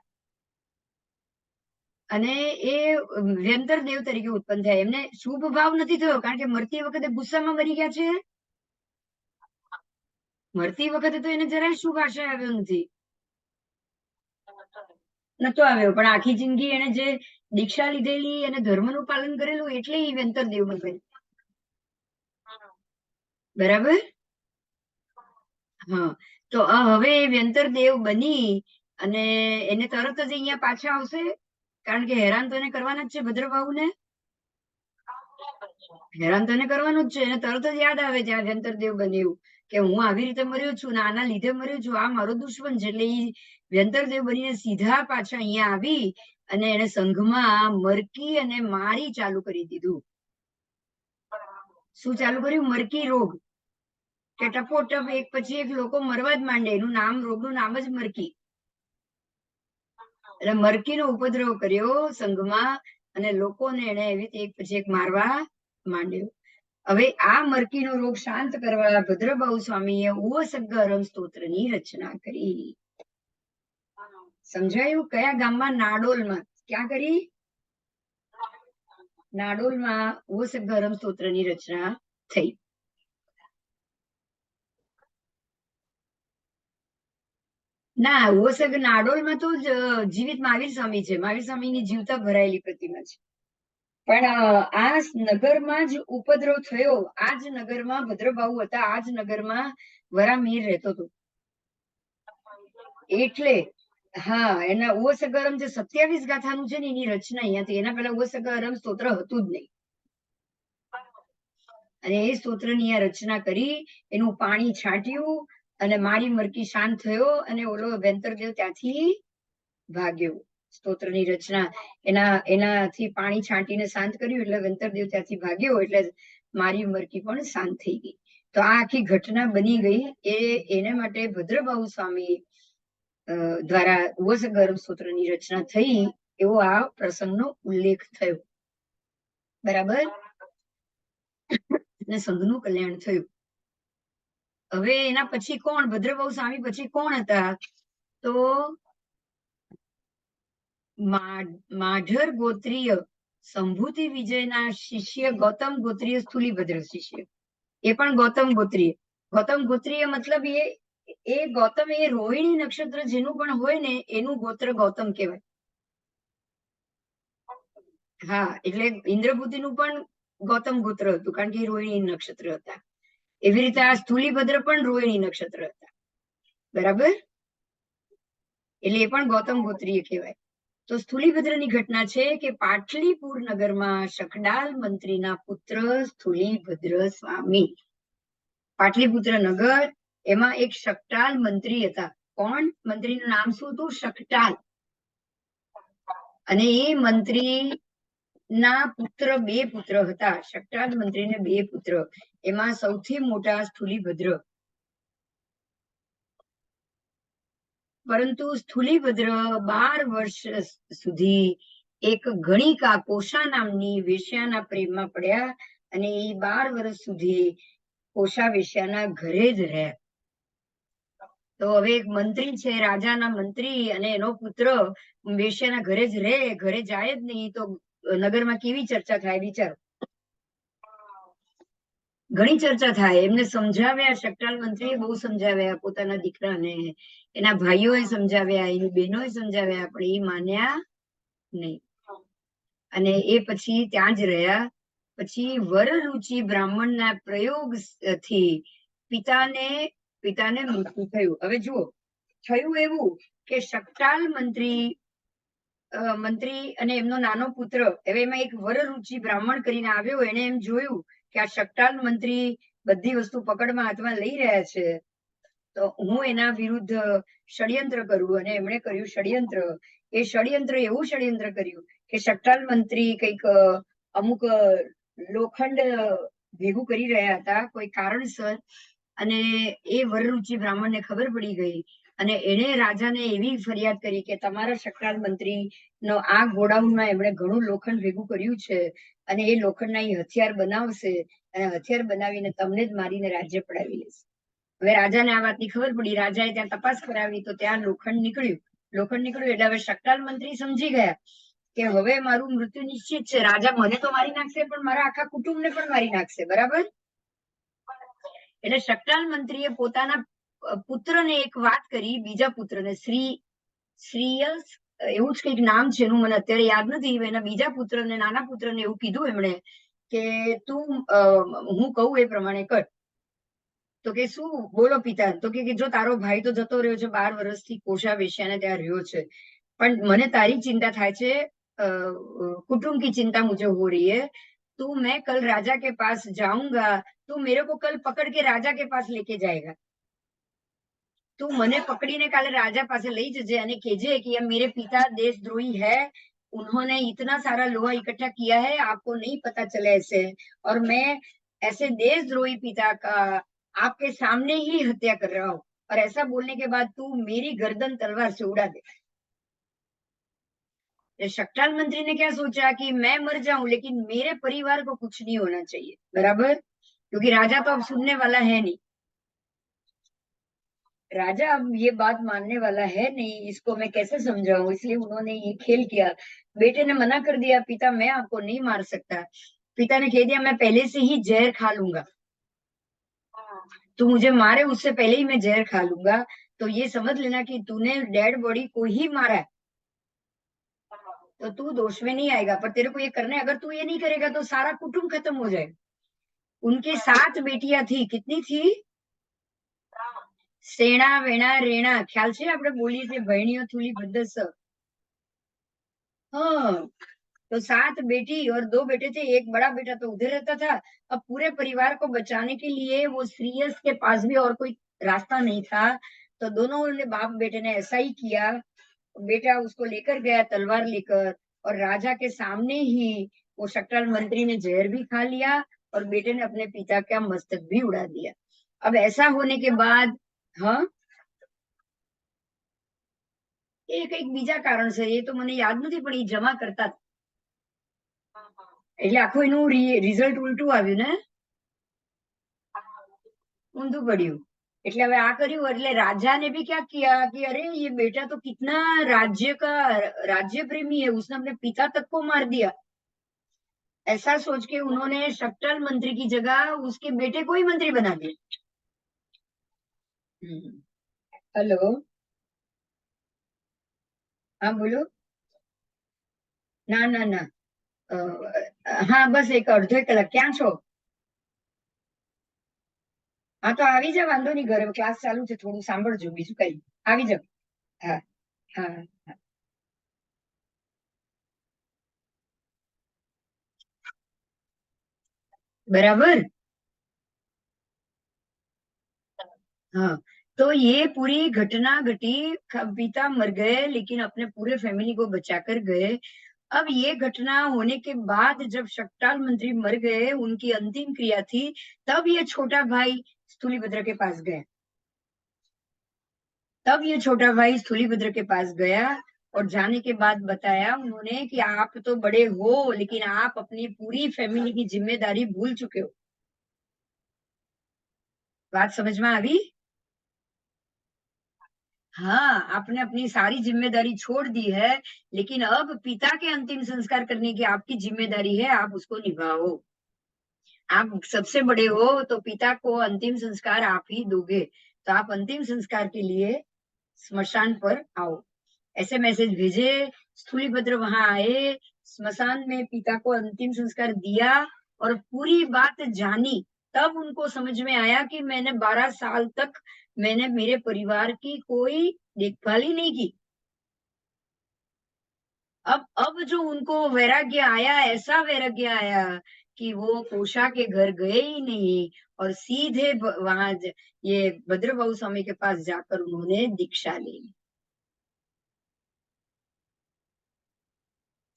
અને એ વ્યંતર દેવ તરીકે ઉત્પન્ન થયા. એમને શુભ ભાવ નથી થયો, કારણ કે મરતી વખતે ગુસ્સામાં મરી ગયા છે. મરતી વખતે તો એને જરાય શુભ આશય આવ્યો નથી, નતો આવ્યો. પણ આખી જિંદગી એને જે દીક્ષા લીધેલી અને ધર્મનું પાલન કરેલું એટલે એ વ્યંતર દેવ બન્યા. બરાબર. હા, તો હવે વ્યંતર દેવ બની અને એને તરત જ અહીંયા પાછા આવશે, કારણ કે હેરાન તો એને કરવાના જ છે ભદ્રબાહુને. હેરાન તો એને કરવાનું જ છે. એને તરત જ યાદ આવે છે આ વ્યંતર દેવ બન્યું કે હું આવી રીતે મર્યો છું ને આના લીધે મર્યો છું, આ મારો દુશ્મન છે. એટલે એ વ્યંતર દેવ બનીને સીધા પાછા અહીંયા આવી અને એને સંઘમાં મરકી અને મારી ચાલુ કરી દીધું. શું ચાલુ કર્યું? મરકી રોગ, કે ટપોટપ એક પછી એક લોકો મરવા જ માંડે. એનું નામ, રોગનું નામ જ મરકી. એટલે મરકીનો ઉપદ્રવ કર્યો સંઘમાં અને લોકોને એને એવી રીતે એક પછી એક મારવા માંડ્યો. હવે આ મરકીનો રોગ શાંત કરવા ભદ્રબાહુ સ્વામીએ ઉવસગ્ગહરમ સ્તોત્રની રચના કરી. સમજાયું? કયા ગામમાં? નાડોલમાં. ક્યાં કરી? નાડોલમાં ઉવસગ્ગહરમ સ્તોત્રની રચના થઈ. ના, ઉવસગ નાડોલમાં તો જીવિત મહાવીર સ્વામી છે. મહાવીર સ્વામીની જીવતા ભરાયેલી પ્રતિમા છે. પણ આ નગરમાં જ ઉપદ્રવ થયો. આ જ નગરમાં ભદ્રબાહુ હતા. આ જ નગરમાં વરામીર રહેતો હતો. એટલે હા, એના ઉવસગરમ જે 27 ગાથાનું છે ને એની રચના અહીંયાથી. એના પહેલા ઉવસગરમ સ્તોત્ર હતું જ નહીં. અને એ સ્તોત્રની અહીંયા રચના કરી, એનું પાણી છાંટ્યું અને મારી મરકી શાંત થયો અને ઓલો વેંતરદેવ ત્યાંથી ભાગ્યો. સ્તોત્રની રચના એનાથી પાણી છાંટીને શાંત કર્યું એટલે વેંતરદેવ ત્યાંથી ભાગ્યો, એટલે મારી મરકી પણ શાંત થઈ ગઈ. તો આ આખી ઘટના બની ગઈ. એને માટે ભદ્રબાહુ સ્વામી દ્વારા ઉવસગરમ સ્તોત્રની રચના થઈ એવો આ પ્રસંગનો ઉલ્લેખ થયો. બરાબર? અને સંઘનું કલ્યાણ થયું. હવે એના પછી કોણ? ભદ્રબાહુ સ્વામી પછી કોણ હતા? તો માઢર ગોત્રીય સંભૂતિ વિજયના શિષ્ય ગૌતમ ગોત્રીય સ્થૂલીભદ્ર શિષ્ય. એ પણ ગૌતમ ગોત્રીય. ગૌતમ ગોત્રીય મતલબ એ ગૌતમ એ રોહિણી નક્ષત્ર જેનું પણ હોય ને એનું ગોત્ર ગૌતમ કહેવાય. હા, એટલે ઇન્દ્રભૂતિનું પણ ગૌતમ ગોત્ર હતું, કારણ કે એ રોહિણી નક્ષત્ર હતા. એવી રીતે આ સ્થૂલીભદ્ર પણ રોહિણી નક્ષત્ર હતા. બરાબર? એટલે એ પણ ગૌતમ ગોત્રીય કહેવાય. તો સ્થૂલીભદ્રની ઘટના છે કે પાટલીપુર નગરમાં શકડાલ મંત્રીના પુત્ર સ્થૂલીભદ્ર સ્વામી. પાટલીપુત્ર નગર, એમાં એક શકટાલ મંત્રી હતા. કોણ? મંત્રીનું નામ શું હતું? શકટાલ. અને એ મંત્રી ના પુત્ર, બે પુત્ર હતા. શકટાલ મંત્રીને બે પુત્ર, એમાં સૌથી મોટા સ્થૂલીભદ્ર. પરંતુ સ્થૂલીભદ્ર 12 વર્ષ સુધી એક ગણિકા કોષા નામની વેશ્યાના પ્રેમમાં પડ્યા અને એ 12 વર્ષ સુધી કોષા વેશ્યાના ઘરે જ રહ્યા. તો હવે એક મંત્રી છે, રાજાના મંત્રી, અને એનો પુત્ર વેશ્યાના ઘરે જ રહે, ઘરે જાય જ નહીં, તો નગરમાં કેવી ચર્ચા થાય વિચારો. ઘણી ચર્ચા થાય. એમને સમજાવ્યા, શકટાલ મંત્રીએ બહુ સમજાવ્યા પોતાના દીકરાને, એના ભાઈઓએ સમજાવ્યા, એની બહેનોએ સમજાવ્યા, પણ એ માન્યા નહીં. અને એ પછી ત્યાં જ રહ્યા. પછી વરરુચિ બ્રાહ્મણના પ્રયોગથી પિતાને મૃત્યુ થયું. હવે જુઓ, થયું એવું કે શકટાલ મંત્રી અને એમનો નાનો પુત્ર, હવે એમાં એક વરરુચિ બ્રાહ્મણ કરીને આવ્યો. એને એમ જોયું કે આ શકટાલ મંત્રી બધી વસ્તુ પકડમાં હાથમાં લઈ રહ્યા છે, તો હું એના વિરુદ્ધ ષડયંત્ર કરું. અને એમણે કર્યું ષડયંત્ર. એ ષડયંત્ર એવું ષડયંત્ર કર્યું કે શકટાલ મંત્રી કંઈક અમુક લોખંડ ભેગું કરી રહ્યા હતા કોઈ કારણસર, અને એ વરરુચિ બ્રાહ્મણને ખબર પડી ગઈ અને એને રાજાને એવી ફરિયાદ કરી કે તમારા શકટાલ મંત્રી નો આ ગોડાઉનમાં એમણે ઘણું લોખંડ ભેગું કર્યું છે અને એ લોખંડના એ હથિયાર બનાવશે અને હથિયાર બનાવીને તમને જ મારીને રાજ્ય પડાવી લેશે. હવે રાજાને આ વાતની ખબર પડી. રાજાએ ત્યાં તપાસ કરાવી તો ત્યાં લોખંડ નીકળ્યું. એટલે હવે શકટાલ મંત્રી સમજી ગયા કે હવે મારું મૃત્યુ નિશ્ચિત છે. રાજા મને તો મારી નાખશે, પણ મારા આખા કુટુંબને પણ મારી નાખશે. બરાબર? એટલે શકટાલ મંત્રીએ પોતાના પુત્રને એક વાત કરી, બીજા પુત્રને શ્રીયસ એવું જ કંઈક નામ છે, એનું મને અત્યારે યાદ નથી. એના બીજા પુત્રને, નાના પુત્રને એવું કીધું એમણે કે તું હું કહું એ પ્રમાણે કર. તો કે શું બોલો પિતા? તો કે જો તારો ભાઈ તો જતો રહ્યો છે 12 વર્ષથી કોષા વેશ્યાને ત્યાં રહ્યો છે, પણ મને તારી चिंता થાય છે, कुटुंब की चिंता मुझे हो रही है। तू मैं कल राजा के पास जाऊंगा, तू मेरे को कल पकड़ के राजा के पास लेके जाएगा। તું મને પકડીને કાલે राजा પાસે લઈ જજે અને કહેજે कि ये मेरे पिता देशद्रोही है, उन्होंने इतना सारा लोहा इकट्ठा किया है, आपको नहीं पता चले ऐसे, और मैं ऐसे देशद्रोही पिता का आपके सामने ही हत्या कर रहा हूँ, और ऐसा बोलने के बाद तू मेरी गर्दन तलवार से उड़ा दे। शक्टाल मंत्री ने क्या सोचा कि मैं मर जाऊं लेकिन मेरे परिवार को कुछ नहीं होना चाहिए, बराबर, क्योंकि राजा तो अब सुनने वाला है नहीं, राजा अब ये बात मानने वाला है नहीं, इसको मैं कैसे समझाऊं, इसलिए उन्होंने ये खेल किया। बेटे ने मना कर दिया, पिता मैं आपको नहीं मार सकता। पिता ने कह दिया मैं पहले से ही जहर खा लूंगा, तू मुझे मारे उससे पहले ही मैं जहर खा लूंगा, तो ये समझ लेना कि तूने डेड बॉडी को ही मारा है, तो तू दोष में नहीं आएगा, पर तेरे को ये करना है, अगर तू ये नहीं करेगा तो सारा कुटुंब खत्म हो जाएगा। उनके 7 बेटियां थी, कितनी थी? सेना वेणा रेणा, ख्याल से આપણે બોલીએ છીએ બહેણીઓ થૂલી બદસ। हाँ, तो 7 बेटी और 2 बेटे थे, एक बड़ा बेटा तो उधर रहता था। अब पूरे परिवार को बचाने के लिए वो श्रीयस के पास भी और कोई रास्ता नहीं था, तो दोनों ने बाप बेटे ने ऐसा ही किया। बेटा उसको लेकर गया तलवार लेकर, और राजा के सामने ही वो शक्टाल मंत्री ने जहर भी खा लिया और बेटे ने अपने पिता का मस्तक भी उड़ा दिया। अब ऐसा होने के बाद, हाँ, એ કઈક બીજા કારણસર, એ તો મને યાદ નથી, પણ એ જમા કરતા હતા. એટલે આખું એનું રિઝલ્ટ ઉલટું આવ્યું ને, ઊંધું પડ્યું। એટલે હવે આ કર્યું એટલે राजा ने भी क्या किया कि अरे ये बेटा तो कितना राज्य का राज्य प्रेमी है, उसने अपने पिता तक को मार दिया। ऐसा सोच के उन्होंने शक्टाल मंत्री की जगह उसके बेटे को ही मंत्री बना दिया। हेलो, हाँ बोलो। ના ના ના, હા બસ એક અડધો એક કલાક, ક્યાં છો? હા તો આવી જાવ, વાંધો નહીં, ઘરે ક્લાસ ચાલુ છે, થોડું સાંભળજો, બીજું કઈ, આવી જાવ। હા હા હા, बराबर। हाँ, तो ये पूरी घटना घटी, पिता मर गए लेकिन अपने पूरे फैमिली को बचाकर गए। अब ये घटना होने के बाद जब शक्टाल मंत्री मर गए, उनकी अंतिम क्रिया थी, तब ये छोटा भाई स्थूलीभद्र के पास गया। तब ये छोटा भाई स्थूलीभद्र के पास गया और जाने के बाद बताया उन्होंने कि आप तो बड़े हो लेकिन आप अपनी पूरी फैमिली की जिम्मेदारी भूल चुके हो। बात समझ में आई? हाँ, आपने अपनी सारी जिम्मेदारी छोड़ दी है, लेकिन अब पिता के अंतिम संस्कार करने की आपकी जिम्मेदारी है, आप उसको निभाओ। आप सबसे बड़े हो तो पिता को अंतिम संस्कार आप ही दोगे, तो आप अंतिम संस्कार के लिए स्मशान पर आओ। ऐसे मैसेज भेजे, स्थूलीभद्र वहां आए, स्मशान में पिता को अंतिम संस्कार दिया और पूरी बात जानी। तब उनको समझ में आया कि मैंने 12 साल तक मैंने मेरे परिवार की कोई देखभाल ही नहीं की। अब जो उनको वैराग्य आया, ऐसा वैराग्य आया कि वो कोषा के घर गए ही नहीं और सीधे वहां ये भद्रबाहु स्वामी के पास जाकर उन्होंने दीक्षा ली।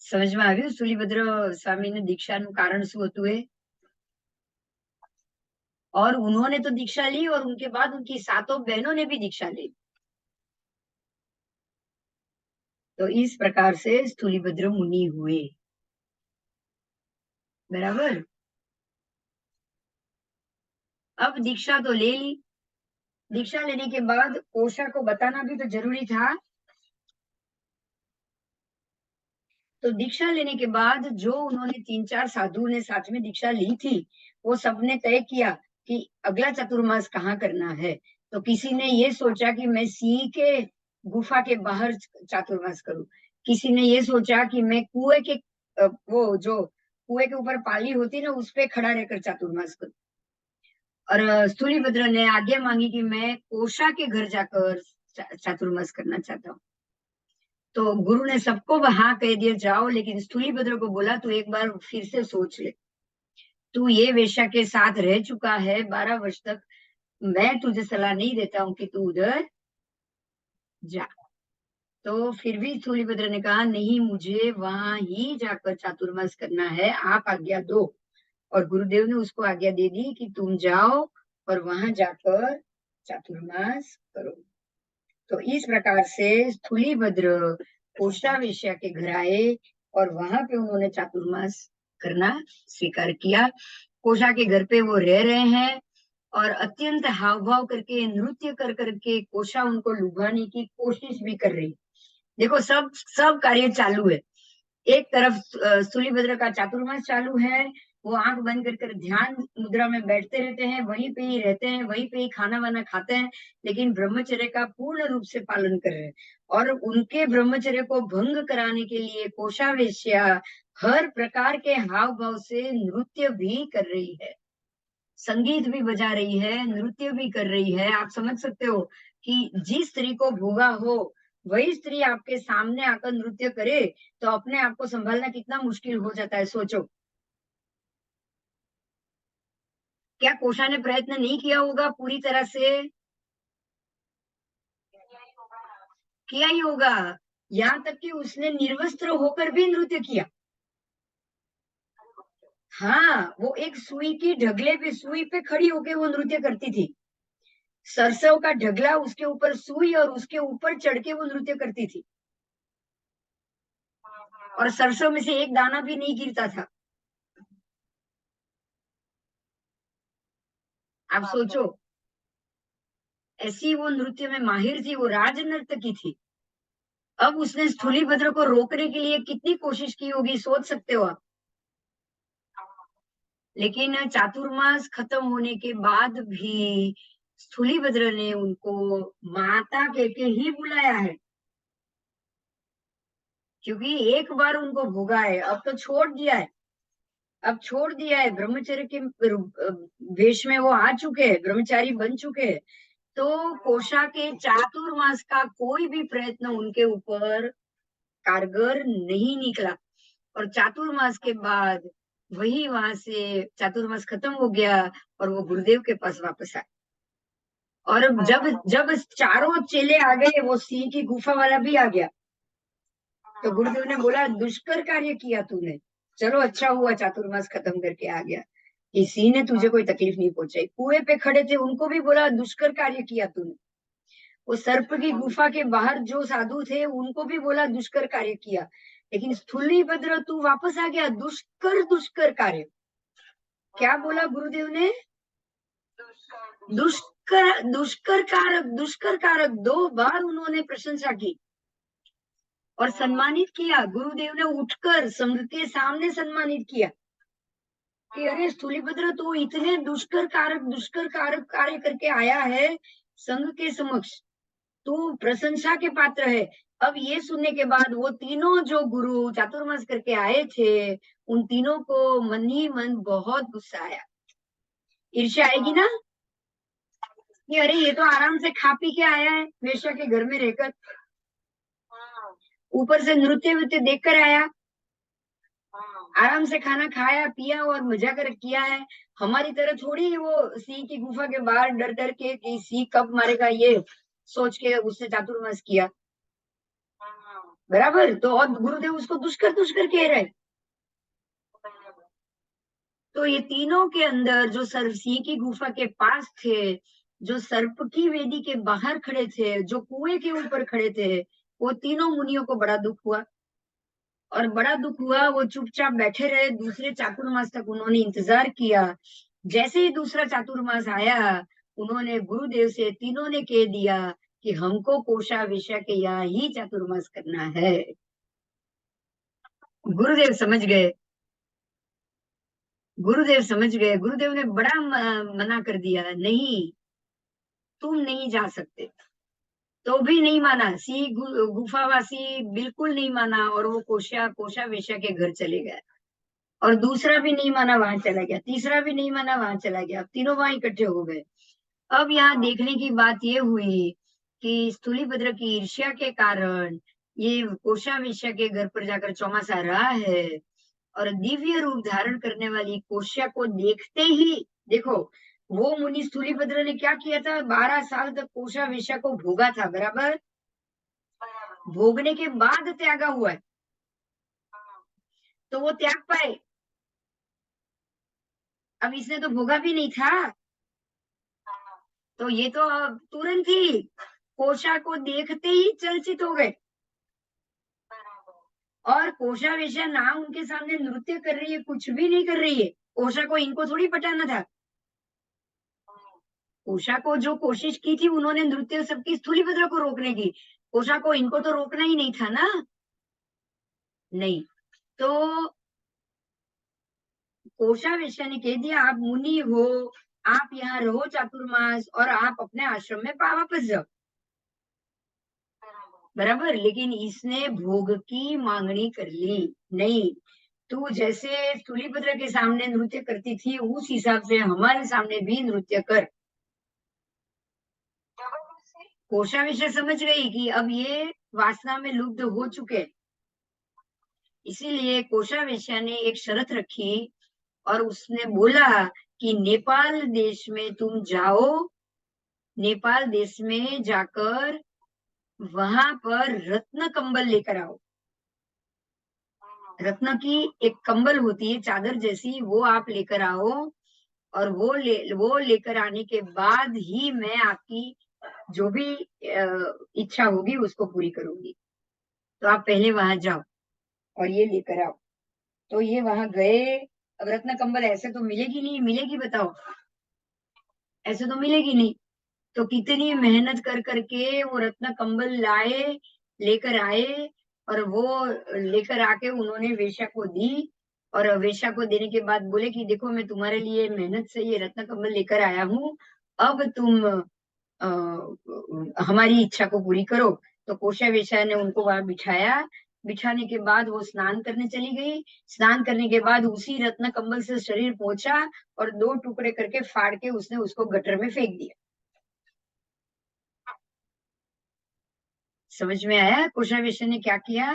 સમજમાં આવ્યું સ્થૂલીભદ્ર સ્વામીને દીક્ષાનું કારણ શું હતું એ? और उन्होंने तो दीक्षा ली और उनके बाद उनकी 7 बहनों ने भी दीक्षा ली। तो इस प्रकार से स्थूलीभद्र मुनि हुए, बराबर। अब दीक्षा तो ले ली, दीक्षा लेने के बाद कोषा को बताना भी तो जरूरी था। तो दीक्षा लेने के बाद जो उन्होंने 3-4 साधु ने साथ में दीक्षा ली थी, वो सबने तय किया कि अगला चतुर्मास कहाँ करना है। तो किसी ने ये सोचा कि मैं सिंह के गुफा के बाहर चातुर्मास करूं, किसी ने ये सोचा कि मैं कुएं के वो जो कुएं के ऊपर पाली होती ना उस पे खड़ा रहकर चातुर्मास करूं, और स्थूलीभद्र ने आज्ञा मांगी कि मैं कोशा के घर जाकर चातुर्मास करना चाहता हूँ। तो गुरु ने सबको हाँ कह दिया जाओ, लेकिन स्थूलीभद्र को बोला तू एक बार फिर से सोच ले, तू ये वेश्या के साथ रह चुका है 12 वर्ष तक, मैं तुझे सलाह नहीं देता हूँ कि तू उधर जा। तो फिर भी स्थूलीभद्र ने कहा नहीं, मुझे वहां ही जाकर चातुर्मास करना है, आप आज्ञा दो। और गुरुदेव ने उसको आज्ञा दे दी कि तुम जाओ और वहां जाकर चातुर्मास करो। तो इस प्रकार से स्थूलीभद्र कोशा वेश्या के घर आए और वहां पे उन्होंने चातुर्मास करना स्वीकार किया। कोशा के घर पे वो रह रहे हैं और अत्यंत हाव भाव करके, नृत्य कर करके कोशा उनको लुभाने की कोशिश भी कर रही। देखो, सब सब कार्य चालू है। एक तरफ स्थूलीभद्र का चातुर्मास चालू है, वो आंख बंद कर ध्यान मुद्रा में बैठते रहते हैं, वहीं पे ही रहते हैं, वहीं पे ही खाना वाना खाते हैं, लेकिन ब्रह्मचर्य का पूर्ण रूप से पालन कर रहे हैं। और उनके ब्रह्मचर्य को भंग कराने के लिए कोशा वेश्या हर प्रकार के हाव भाव से नृत्य भी कर रही है, संगीत भी बजा रही है, नृत्य भी कर रही है। आप समझ सकते हो कि जिस स्त्री को भोगा हो वही स्त्री आपके सामने आकर नृत्य करे तो अपने आप को संभालना कितना मुश्किल हो जाता है, सोचो। क्या कोशा ने प्रयत्न नहीं किया होगा पूरी तरह से? किया ही होगा। यहाँ तक कि उसने निर्वस्त्र होकर भी नृत्य किया। हाँ, वो एक सुई की ढगले पे, सुई पे खड़ी होकर वो नृत्य करती थी। सरसों का ढगला उसके ऊपर सुई और उसके ऊपर चढ़ के वो नृत्य करती थी, और सरसों में से एक दाना भी नहीं गिरता था। आप सोचो, ऐसी वो नृत्य में माहिर थी, वो राज नर्तकी थी। अब उसने स्थूलीभद्र को रोकने के लिए कितनी कोशिश की होगी, सोच सकते हो आप। लेकिन चातुर्मास खत्म होने के बाद भी स्थूलीभद्र ने उनको माता कह के ही बुलाया है, क्योंकि एक बार उनको भोगा है, अब तो छोड़ दिया है। अब छोड़ दिया है, ब्रह्मचर्य के वेश में वो आ चुके हैं, ब्रह्मचारी बन चुके हैं। तो कोशा के चातुर्मास का कोई भी प्रयत्न उनके ऊपर कारगर नहीं निकला। और चातुर्मास के बाद वही वहां से चातुर्मास खत्म हो गया और वो गुरुदेव के पास वापस आए। और जब जब चारों चेले आ गए, वो सिंह की गुफा वाला भी आ गया, तो गुरुदेव ने बोला दुष्कर कार्य किया तूने, चलो अच्छा हुआ चातुर्मास खत्म करके आ गया, किसी ने तुझे कोई तकलीफ नहीं पहुंचाई। कुएं पे खड़े थे उनको भी बोला दुष्कर कार्य किया तूने। वो सर्प की गुफा के बाहर जो साधु थे उनको भी बोला दुष्कर कार्य किया। लेकिन स्थूलीभद्र तू वापस आ गया, दुष्कर दुष्कर कार्य। क्या बोला गुरुदेव ने? दुष्कर दुष्कर कारक 2 बार उन्होंने प्रशंसा की और सम्मानित किया। गुरुदेव ने उठकर संघ के सामने सम्मानित किया कि अरे स्थूलीभद्र तो इतने दुष्कर कारक कार्य करके आया है संघ के समक्ष, तू प्रशंसा के पात्र है। अब ये सुनने के बाद वो तीनों जो गुरु चातुर्मास करके आए थे, उन तीनों को मन ही मन बहुत गुस्सा आया। ईर्ष्या आएगी ना कि अरे ये तो आराम से खा पी के आया है वेश्या के घर में रहकर, ऊपर से नृत्य वृत्य देख कर आया, आराम से खाना खाया पिया और मजा कर किया है। हमारी तरह थोड़ी वो सिंह की गुफा के बाहर डर डर के कि सिंह कब मारेगा ये सोच के उसने चातुर्मास किया, बराबर। तो और गुरुदेव उसको दुष्कर दुष्कर कह रहे। तो ये तीनों के अंदर जो सर्प सिंह की गुफा के पास थे, जो सर्प की वेदी के बाहर खड़े थे, जो कुएं के ऊपर खड़े थे, वो तीनों मुनियों को बड़ा दुख हुआ। और बड़ा दुख हुआ, वो चुपचाप बैठे रहे। दूसरे चातुर्मास तक उन्होंने इंतजार किया। जैसे ही दूसरा चातुर्मास आया, उन्होंने गुरुदेव से तीनों ने कह दिया कि हमको कोशा वेश्या के यहाँ ही चातुर्मास करना है। गुरुदेव समझ गए, गुरुदेव समझ गए। गुरुदेव ने बड़ा मना कर दिया, नहीं तुम नहीं जा सकते। तो भी नहीं माना, सी गुफावासी बिल्कुल नहीं माना और वो कोशा वेश्या के घर चले गए। और दूसरा भी नहीं माना, वहां चला गया, तीसरा भी नहीं माना, वहां चला गया, तीनों वहां इकट्ठे हो गए। अब यहाँ देखने की बात ये हुई कि स्थूलीभद्र की ईर्ष्या के कारण ये कोषावेश्या के घर पर जाकर चौमासा रहा है, और दिव्य रूप धारण करने वाली कोश्या को देखते ही, देखो, वो मुनि स्थूलीभद्र ने क्या किया था, 12 साल तक कोषावेश्या को भोगा था, बराबर, भोगने के बाद त्यागा हुआ है, तो वो त्याग पाए। अब इसने तो भोगा भी नहीं था, तो ये तो अब तुरंत ही कोशा को देखते ही चर्चित हो गए। और कोशा वेश्या ना उनके सामने नृत्य कर रही है, कुछ भी नहीं कर रही है, कोशा को इनको थोड़ी पटाना था। कोशा को जो कोशिश की थी उन्होंने नृत्य सबकी, स्थूलीभद्र को रोकने की, कोशा को इनको तो रोकना ही नहीं था ना। नहीं, तो कोशा वेश्या ने कह दिया, आप मुनि हो, आप यहाँ रहो चातुर्मास, और आप अपने आश्रम में वापस जाओ, बराबर। लेकिन इसने भोग की मांगनी कर ली, नहीं, तू जैसे स्थूलीभद्र के सामने नृत्य करती थी उस हिसाब से हमारे सामने भी नृत्य कर। कोशा विषय समझ गई कि अब ये वासना में लुब्ध हो चुके, इसीलिए कोशा वेश्या ने एक शर्त रखी, और उसने बोला कि नेपाल देश में तुम जाओ, नेपाल देश में जाकर वहां पर रत्न कंबल लेकर आओ। रत्न की एक कंबल होती है, चादर जैसी, वो आप लेकर आओ, और वो लेकर आने के बाद ही मैं आपकी जो भी इच्छा होगी उसको पूरी करूंगी। तो आप पहले वहां जाओ और ये लेकर आओ। तो ये वहां गए। अब रत्न कंबल ऐसे तो मिलेगी नहीं, मिलेगी बताओ, ऐसे तो मिलेगी नहीं। तो कितनी मेहनत कर करके वो रत्न कंबल लाए, लेकर आए, और वो लेकर आके उन्होंने वेश्या को दी। और वेश्या को देने के बाद बोले कि देखो, मैं तुम्हारे लिए मेहनत से ये रत्न कंबल लेकर आया हूँ, अब तुम हमारी इच्छा को पूरी करो। तो कोशा वेश्या ने उनको वहां बिठाया, बिठाने के बाद वो स्नान करने चली गई। स्नान करने के बाद उसी रत्न कंबल से शरीर पोंछा, और दो टुकड़े करके फाड़ के उसने उसको गटर में फेंक दिया। समझ में आया कोशा वेश्या ने क्या किया?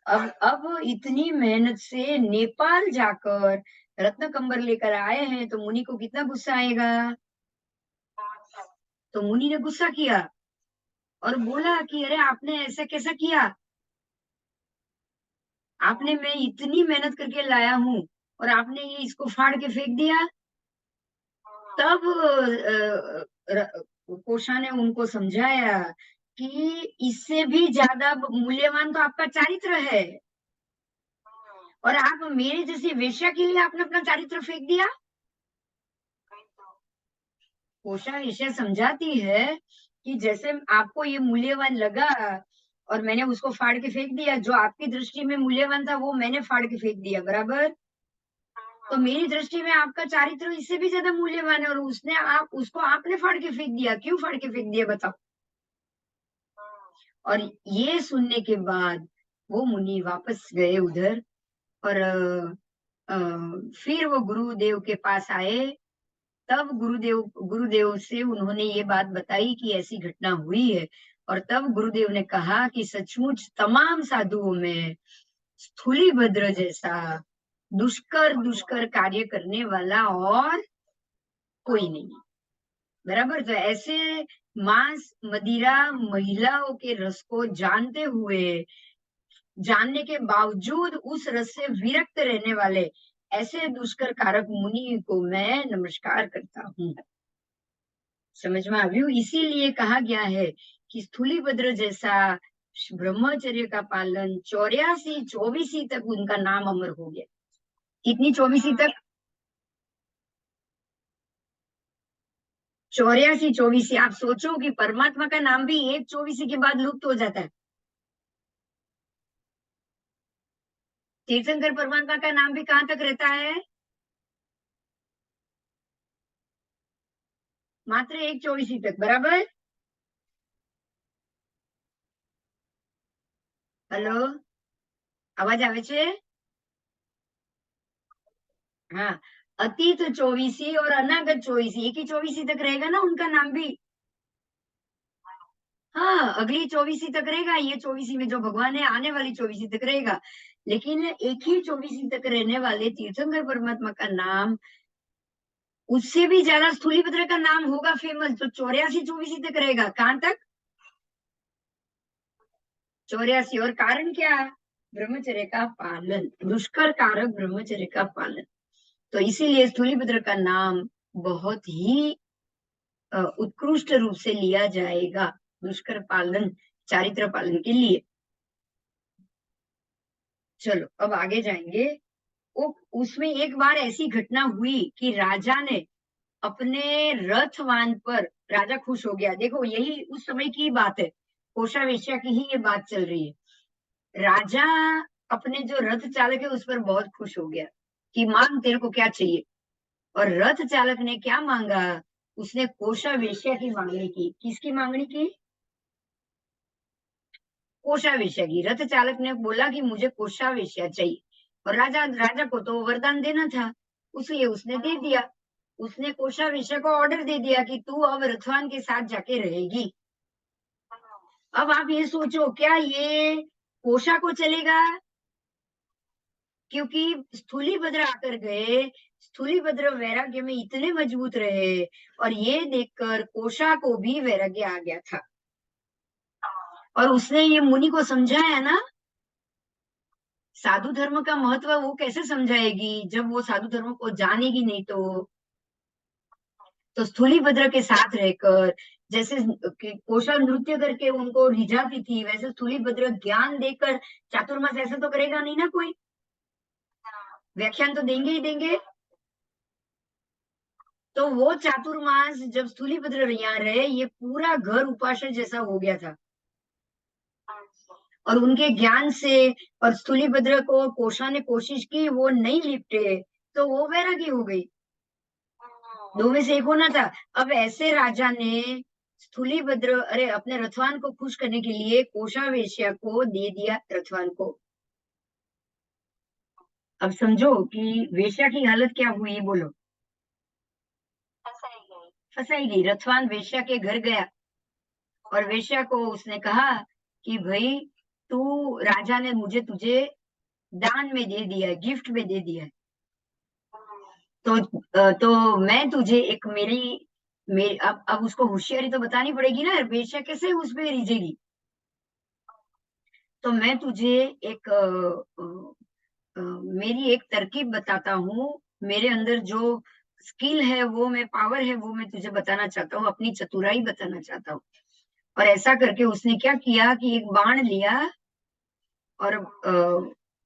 अब इतनी मेहनत से नेपाल जाकर रत्न कंबल लेकर आए हैं, तो मुनि को कितना गुस्सा आएगा। तो मुनि ने गुस्सा किया और बोला कि अरे, आपने ऐसा कैसा किया, आपने, मैं इतनी मेहनत करके लाया हूँ और आपने ये इसको फाड़ के फेंक दिया। तब कोशा ने उनको समझाया कि इससे भी ज्यादा मूल्यवान तो आपका चारित्र है, और आप मेरे जैसी वेश्या के लिए आपने अपना चारित्र फेंक दिया। कोशा वेश्या समझाती है कि जैसे आपको ये मूल्यवान लगा और मैंने उसको फाड़ के फेंक दिया, जो आपकी दृष्टि में मूल्यवान था वो मैंने फाड़ के फेंक दिया, बराबर। तो मेरी दृष्टि में आपका चारित्र इससे भी ज्यादा मूल्यवान है, और उसने आप उसको आपने फाड़ के फेंक दिया, क्यों फाड़ के फेंक दिया बताओ। और ये सुनने के बाद वो मुनि वापस गए उधर, और फिर वो गुरुदेव के पास आए। तब गुरुदेव से उन्होंने ये बात बताई कि ऐसी घटना हुई है। और तब गुरुदेव ने कहा कि सचमुच तमाम साधुओं में स्थूलीभद्र जैसा दुष्कर दुष्कर कार्य करने वाला और कोई नहीं, बराबर। तो ऐसे मांस मदिरा महिलाओं के रस को जानते हुए, जानने के बावजूद उस रस से विरक्त रहने वाले ऐसे दुष्कर कारक मुनि को मैं नमस्कार करता हूँ। समझ में आयु? इसीलिए कहा गया है कि स्थूलीभद्र जैसा ब्रह्मचर्य का पालन 84 24 तक उनका नाम अमर हो गया। कितनी 24 तक? 84 24। आप सोचो कि परमात्मा का नाम भी एक 24 के बाद लुप्त हो जाता है। तीर्थंकर परमात्मा का नाम भी कहाँ तक रहता है? मात्र एक 24 तक, बराबर। हेलो, आवाज આવે છે? हाँ, अतीत चौबीसी और अनागत चौबीसी, एक ही चौबीसी तक रहेगा ना उनका नाम भी। हाँ, अगली चौबीसी तक रहेगा, ये चौबीसी में जो भगवान है आने वाली चौबीसी तक रहेगा। लेकिन एक ही चौबीसी तक रहने वाले तीर्थंकर परमात्मा का नाम उससे भी ज्यादा स्थूलीभद्र का नाम होगा फेमस, जो 84 चौबीसी तक रहेगा। कहां तक? 84। और कारण क्या? ब्रह्मचर्य का पालन, दुष्कर कारक ब्रह्मचर्य का पालन। तो इसीलिए स्थूलीभद्र का नाम बहुत ही उत्कृष्ट रूप से लिया जाएगा दुष्कर पालन, चारित्र पालन के लिए। चलो अब आगे जाएंगे। वो उसमें एक बार ऐसी घटना हुई कि राजा ने अपने रथवान पर, राजा खुश हो गया। देखो यही उस समय की बात है, कोषा वेश्या की ही ये बात चल रही है। राजा अपने जो रथ चालक है उस पर बहुत खुश हो गया कि मांग तेरे को क्या चाहिए। और रथ चालक ने क्या मांगा? उसने कोषा वेश्या की मांगनी की। किसकी मांगनी की? कोषा वेश्या की। रथ चालक ने बोला कि मुझे कोषा वेश्या चाहिए। और राजा राजा को तो वरदान देना था, इसलिए उसने दे दिया। उसने कोषा वेश्या को ऑर्डर दे दिया कि तू अब रथवान के साथ जाके रहेगी। अब आप ये सोचो, क्या ये कोषा को चलेगा? क्योंकि स्थूलीभद्र आकर गए, स्थूलीभद्र वैराग्य में इतने मजबूत रहे, और ये देखकर कोषा को भी वैराग्य आ गया था। और उसने ये मुनि को समझाया ना। साधु धर्म का महत्व वो कैसे समझाएगी जब वो साधु धर्म को जानेगी नहीं? तो स्थूलीभद्र के साथ रहकर, जैसे कोषा नृत्य करके उनको रिझाती थी, वैसे स्थूलीभद्र ज्ञान देकर, चातुर्मास ऐसे तो करेगा नहीं ना कोई, व्याख्यान तो देंगे ही देंगे। तो वो चातुर्मास जब स्थूलीभद्र यहाँ रहे, ये पूरा घर उपासक जैसा हो गया था। और उनके ज्ञान से, और स्थूलीभद्र को कोषा ने कोशिश की, वो नहीं लिपटे, तो वो वैरागी हो गई। दो में से एक होना था। अब ऐसे राजा ने स्थूलीभद्र, अरे अपने रथवान को खुश करने के लिए कोषा वेश्या को दे दिया रथवान को। अब समझो कि वेश्या की हालत क्या हुई, बोलो। फंसाई गई। रथवान वेश्या के घर गया और वेश्या को उसने कहा कि भाई, तू, राजा ने मुझे तुझे दान में दे दिया है, गिफ्ट में दे दिया है। तो मैं तुझे एक मेरी अब उसको होशियारी तो बतानी पड़ेगी ना, वेश्या कैसे उस पे रिझेगी। तो मैं तुझे एक मेरी एक तरकीब बताता हूँ। मेरे अंदर जो स्किल है, वो मैं पावर है, वो मैं तुझे बताना चाहता हूँ, अपनी चतुराई बताना चाहता हूँ। और ऐसा करके उसने क्या किया कि एक बाण लिया, और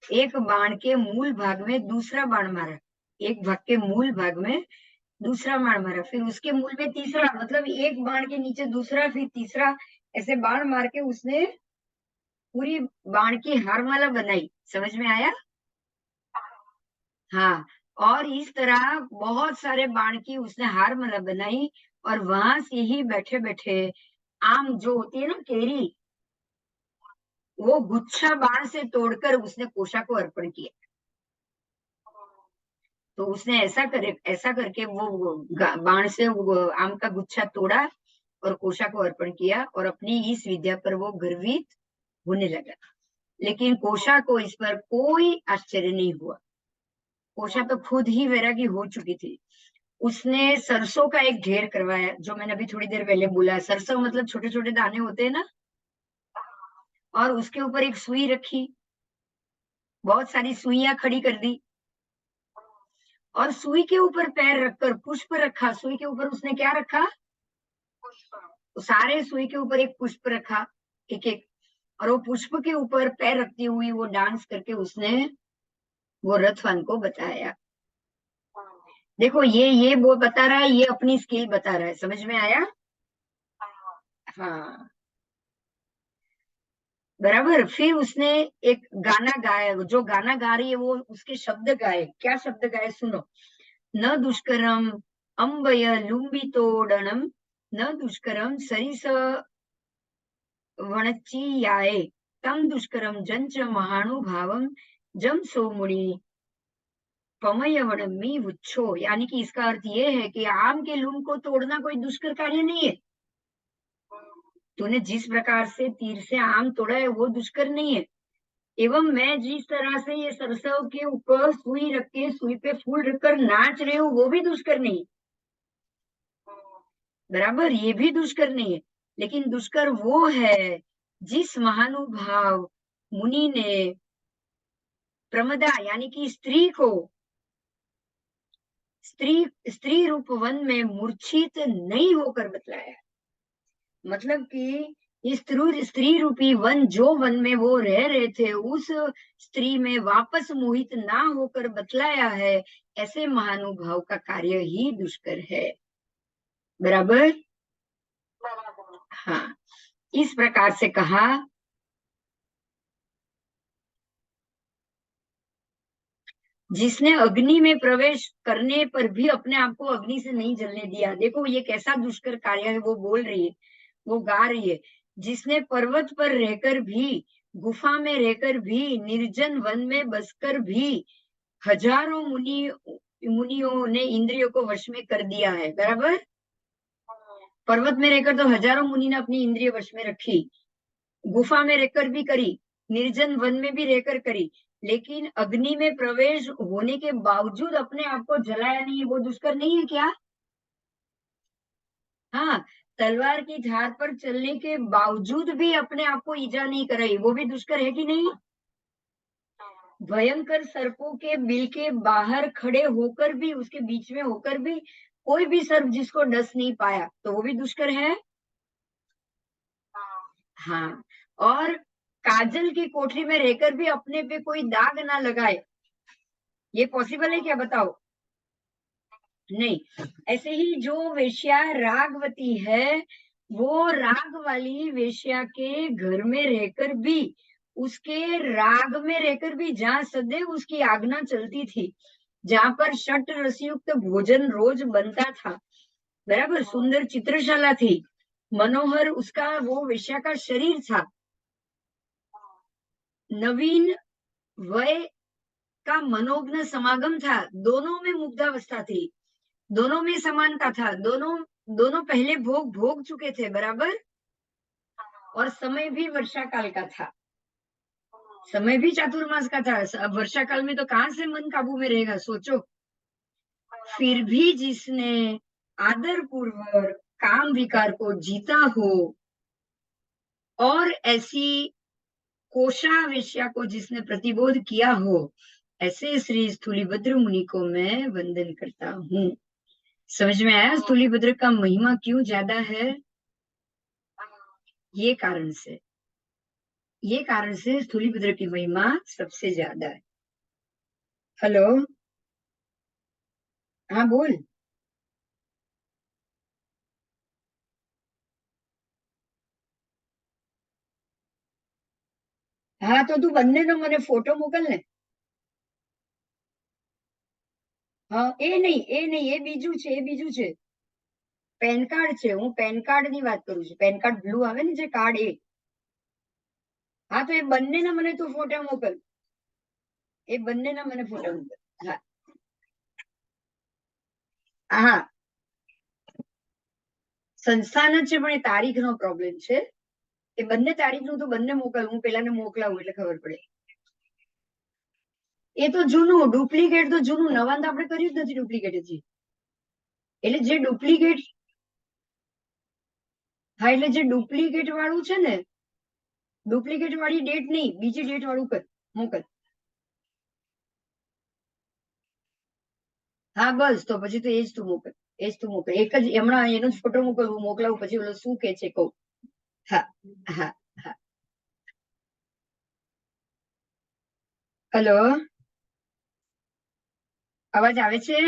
एक बाण के मूल भाग में दूसरा बाण मारा, एक भाग के मूल भाग में दूसरा बाण मारा, फिर उसके मूल में तीसरा, मतलब एक बाण के नीचे दूसरा, फिर तीसरा, ऐसे बाण मार के उसने पूरी बाण की हारमाला बनाई। समझ में आया? हाँ। और इस तरह बहुत सारे बाण की उसने हारमाला बनाई, और वहां से ही बैठे बैठे आम जो होती है ना, केरी, वो गुच्छा बाण से तोड़कर उसने कोषा को अर्पण किया। तो उसने ऐसा करके वो बाण से वो आम का गुच्छा तोड़ा और कोषा को अर्पण किया, और अपनी इस विद्या पर वो गर्वित होने लगा। लेकिन कोषा को इस पर कोई आश्चर्य नहीं हुआ। कोषा तो खुद ही वैरागी हो चुकी थी। उसने सरसों का एक ढेर करवाया, जो मैंने अभी थोड़ी देर पहले बोला। सरसों मतलब छोटे छोटे दाने होते हैं ना। और उसके ऊपर एक सुई रखी, बहुत सारी सुइयां खड़ी कर दी, और सुई के ऊपर पैर रखकर पुष्प रखा। सुई के ऊपर उसने क्या रखा? तो सारे सुई के ऊपर एक पुष्प रखा, एक एक। और वो पुष्प के ऊपर पैर रखती हुई वो डांस करके उसने वो रथवान को बताया। देखो ये वो बता रहा है, ये अपनी स्किल बता रहा है। समझ में आया? हाँ, बराबर। फिर उसने एक गाना गाया, जो गाना गा रही है वो उसके शब्द गाए। क्या शब्द गाए, सुनो। न दुष्करम अम्बय लुम्बितोडनम, न दुष्करम सरिस वणच्चीयाये, तम दुष्करम जंच महानुभावम जम सोमुनि। पमयवणमी उच्छो, यानी कि इसका अर्थ ये है कि आम के लूम को तोड़ना कोई दुष्कर कार्य नहीं है। तूने जिस प्रकार से तीर से आम तोड़ा है वो दुष्कर नहीं है। एवं मैं जिस तरह से ये सरसों के ऊपर सुई रख के सुई पे फूल रखकर नाच रही हूँ वो भी दुष्कर नहीं, बराबर, ये भी दुष्कर नहीं है। लेकिन दुष्कर वो है जिस महानुभाव मुनि ने प्रमदा यानी कि स्त्री को स्त्री स्त्री रूप वन में मूर्छित नहीं होकर बतलाया। मतलब कि ये स्त्री रूपी वन, जो वन में वो रह रहे थे, उस स्त्री में वापस मोहित ना होकर बतलाया है, ऐसे महानुभाव का कार्य ही दुष्कर है, बराबर। हाँ, इस प्रकार से कहा। जिसने अग्नि में प्रवेश करने पर भी अपने आप को अग्नि से नहीं जलने दिया, देखो ये कैसा दुष्कर कार्य है, वो बोल रही है, वो गा रही है। जिसने पर्वत पर रहकर भी, गुफा में रहकर भी, निर्जन वन में बसकर भी हजारों मुनियों ने इंद्रियों को वश में कर दिया है, बराबर। पर्वत में रहकर तो हजारों मुनि ने अपनी इंद्रिय वश में रखी, गुफा में रहकर भी करी, निर्जन वन में भी रहकर करी, लेकिन अग्नि में प्रवेश होने के बावजूद अपने आप को जलाया नहीं, वो दुष्कर नहीं है क्या? हाँ, तलवार की धार पर चलने के बावजूद भी अपने आप को ईजा नहीं कराई, वो भी दुष्कर है कि नहीं? भयंकर सर्पों के बिल के बाहर खड़े होकर भी, उसके बीच में होकर भी कोई भी सर्प जिसको डस नहीं पाया, तो वो भी दुष्कर है। हाँ, और काजल की कोठरी में रहकर भी अपने पे कोई दाग ना लगाए, ये पॉसिबल है क्या, बताओ? नहीं। ऐसे ही जो वेश्या रागवती है, वो राग वाली वेश्या के घर में रहकर भी, उसके राग में रहकर भी, जहाँ सदैव उसकी आज्ञा चलती थी, जहाँ पर षट रसयुक्त भोजन रोज बनता था, बराबर, सुंदर चित्रशाला थी, मनोहर उसका वो वेश्या का शरीर था, नवीन वय का मनोज्ञ समागम था, दोनों में मुग्धावस्था थी, दोनों में समानता था, दोनों दोनों पहले भोग भोग चुके थे, बराबर। और समय भी वर्षा काल का था, समय भी चातुर्मास का था। अब वर्षा काल में तो कहाँ से मन काबू में रहेगा, सोचो। फिर भी जिसने आदर पूर्वक काम विकार को जीता हो, और ऐसी कोशा वेश्या को जिसने प्रतिबोध किया हो, ऐसे श्री स्थूलिभद्र मुनि को मैं वंदन करता हूँ। समझ में आया स्थूलिभद्र का महिमा क्यों ज्यादा है? ये कारण से, ये कारण से स्थूलिभद्र की महिमा सबसे ज्यादा है। हेलो, हाँ बोल। હા તો તું બંનેનો મને ફોટો મોકલ ને. હા એ બીજું છે, એ બીજું છે. પેન કાર્ડ છે, હું પેન કાર્ડ ની વાત કરું છું. પેન કાર્ડ બ્લુ આવે ને જે કાર્ડ, એ. હા તો એ બંનેના મને તું ફોટા મોકલ, એ બંનેના મને ફોટા મોકલ. હા હા, સંસ્થાન જ છે પણ એ તારીખનો પ્રોબ્લેમ છે. એ બંને તારીખનું તો બંને મોકલ, હું પેલાને મોકલાવું એટલે ખબર પડે. એ તો જૂનું ડુપ્લિકેટ, તો જૂનું, નવા તો આપણે કર્યું જ નથી ડુપ્લિકેટ હજી. એટલે જે ડુપ્લિકેટ, હા એટલે જે ડુપ્લિકેટ વાળું છે ને, ડુપ્લિકેટ વાળી ડેટ નહીં, બીજી ડેટ વાળું કર, મોકલ. હા બસ, તો પછી તો એ જ તું મોકલ, એ જ તું મોકલ. એક જ હમણાં એનો જ ફોટો મોકલ, હું મોકલાવું, પછી ઓલો શું કે છે કહું. હા હા હા. હેલો, અવાજ આવે છે?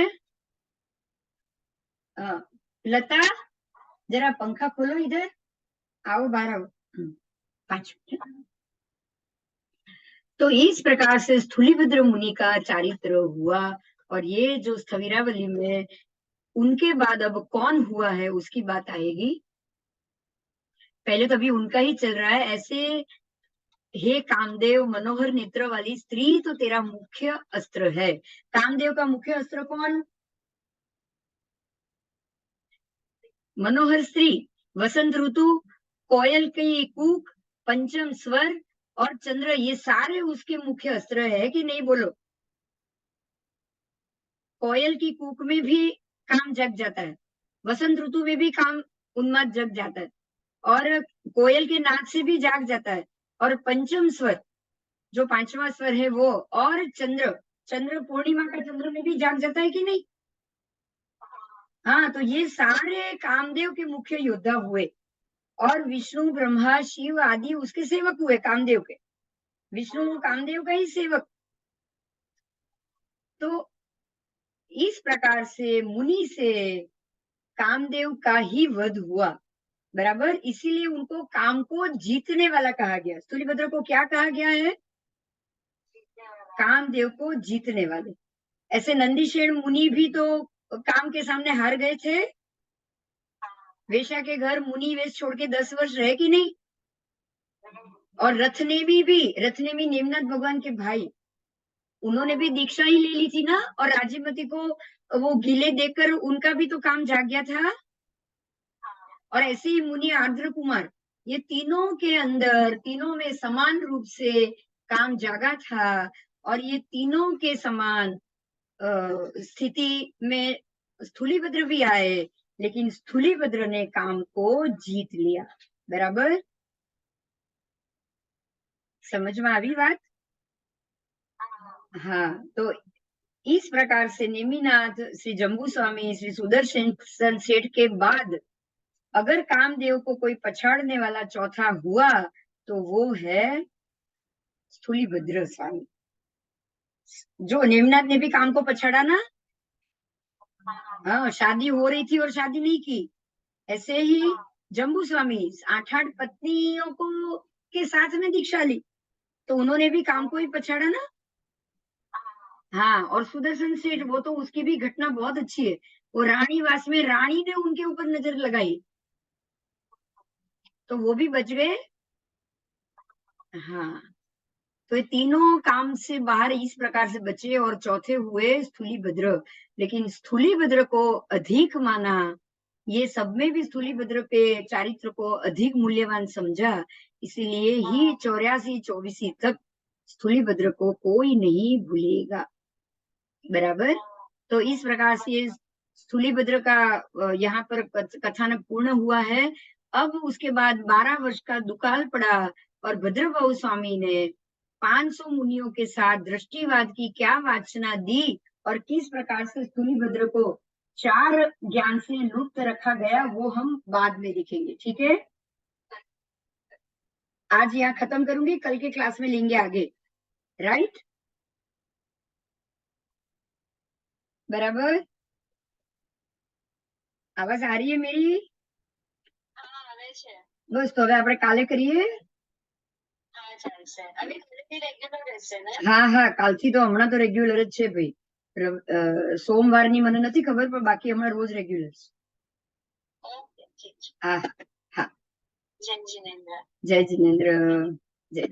હા, લતા जरा पंखा खोलो इधर, आओ बाहर आओ, 5 मिनट। तो इस प्रकार से स्थूलिभद्र मुनि का चारित्र हुआ। और ये जो स्थविरावली में उनके बाद अब कौन हुआ है उसकी बात आएगी, पहले तो अभी उनका ही चल रहा है। ऐसे हे कामदेव मनोहर नेत्र वाली स्त्री, तो तेरा मुख्य अस्त्र है। कामदेव का मुख्य अस्त्र कौन? मनोहर स्त्री, वसंत ऋतु, कोयल की कूक, पंचम स्वर और चंद्र, ये सारे उसके मुख्य अस्त्र है कि नहीं? बोलो। कोयल की कूक में भी काम जग जाता है, वसंत ऋतु में भी काम उन्माद जग जाता है, और कोयल के नाच से भी जाग जाता है, और पंचम स्वर जो पांचवा स्वर है वो, और चंद्र, चंद्र पूर्णिमा का चंद्र में भी जाग जाता है कि नहीं? हाँ, तो ये सारे कामदेव के मुख्य योद्धा हुए, और विष्णु ब्रह्मा शिव आदि उसके सेवक हुए, कामदेव के। विष्णु कामदेव का ही सेवक। तो इस प्रकार से मुनि से कामदेव का ही वध हुआ, बराबर। इसीलिए उनको काम को जीतने वाला कहा गया। स्थूलिभद्र को क्या कहा गया है? कामदेव को जीतने वाले। ऐसे नंदीशेन मुनि भी तो काम के सामने हार गए थे। वेश्या के घर मुनि वेश छोड़ के 10 वर्ष रहे कि नहीं? और रथनेमी नेमिनाथ भगवान के भाई, उन्होंने भी दीक्षा ही ले ली थी ना, और राजीमती को वो गीले देखकर उनका भी तो काम जाग गया था। और ऐसे ही मुनि आर्द्र कुमार, ये तीनों के अंदर, तीनों में समान रूप से काम जागा था, और ये तीनों के समान स्थिति में स्थूलिभद्र भी आए, लेकिन स्थूलिभद्र ने काम को जीत लिया, बराबर। समझ में आई बात? हाँ, तो इस प्रकार से नेमिनाथ, श्री जम्बू स्वामी, श्री सुदर्शन सेठ के बाद अगर कामदेव को कोई पछाड़ने वाला चौथा हुआ तो वो है स्थूलिभद्र स्वामी। जो नेमिनाथ ने भी काम को पछाड़ा ना। हाँ, शादी हो रही थी और शादी नहीं की। ऐसे ही जम्बू स्वामी 8 पत्नियों को के साथ में दीक्षा ली, तो उन्होंने भी काम को ही पछाड़ा ना। हाँ, और सुदर्शन सेठ, वो तो उसकी भी घटना बहुत अच्छी है। वो रानीवास में रानी ने उनके ऊपर नजर लगाई, तो वो भी बच गए। हाँ, तो ये तीनों काम से बाहर इस प्रकार से बचे, और चौथे हुए स्थूलिभद्र। लेकिन स्थूलिभद्र को अधिक माना, ये सब में भी स्थूलिभद्र पे चारित्र को अधिक मूल्यवान समझा, इसीलिए ही 84-24 तक स्थूलिभद्र को कोई नहीं भूलेगा, बराबर। तो इस प्रकार से स्थूलिभद्र का यहाँ पर कथानक पूर्ण हुआ है। अब उसके बाद 12 वर्ष का दुकाल पड़ा, और भद्रभाऊ स्वामी ने 500 मुनियों के साथ दृष्टिवाद की क्या वाचना दी, और किस प्रकार से स्थूलिभद्र को 4 ज्ञान से लुप्त रखा गया, वो हम बाद में देखेंगे। ठीक है, आज यहाँ खत्म करूंगी, कल के क्लास में लेंगे आगे। राइट, बराबर। आवाज आ रही है मेरी? બસ તો હવે આપણે કાલે કરીએ। હા હા, કાલથી તો હમણાં તો રેગ્યુલર જ છે ભાઈ। સોમવારની મને નથી ખબર, પણ બાકી હમણાં રોજ રેગ્યુલર છે। હા હા, જય જિનેન્દ્ર।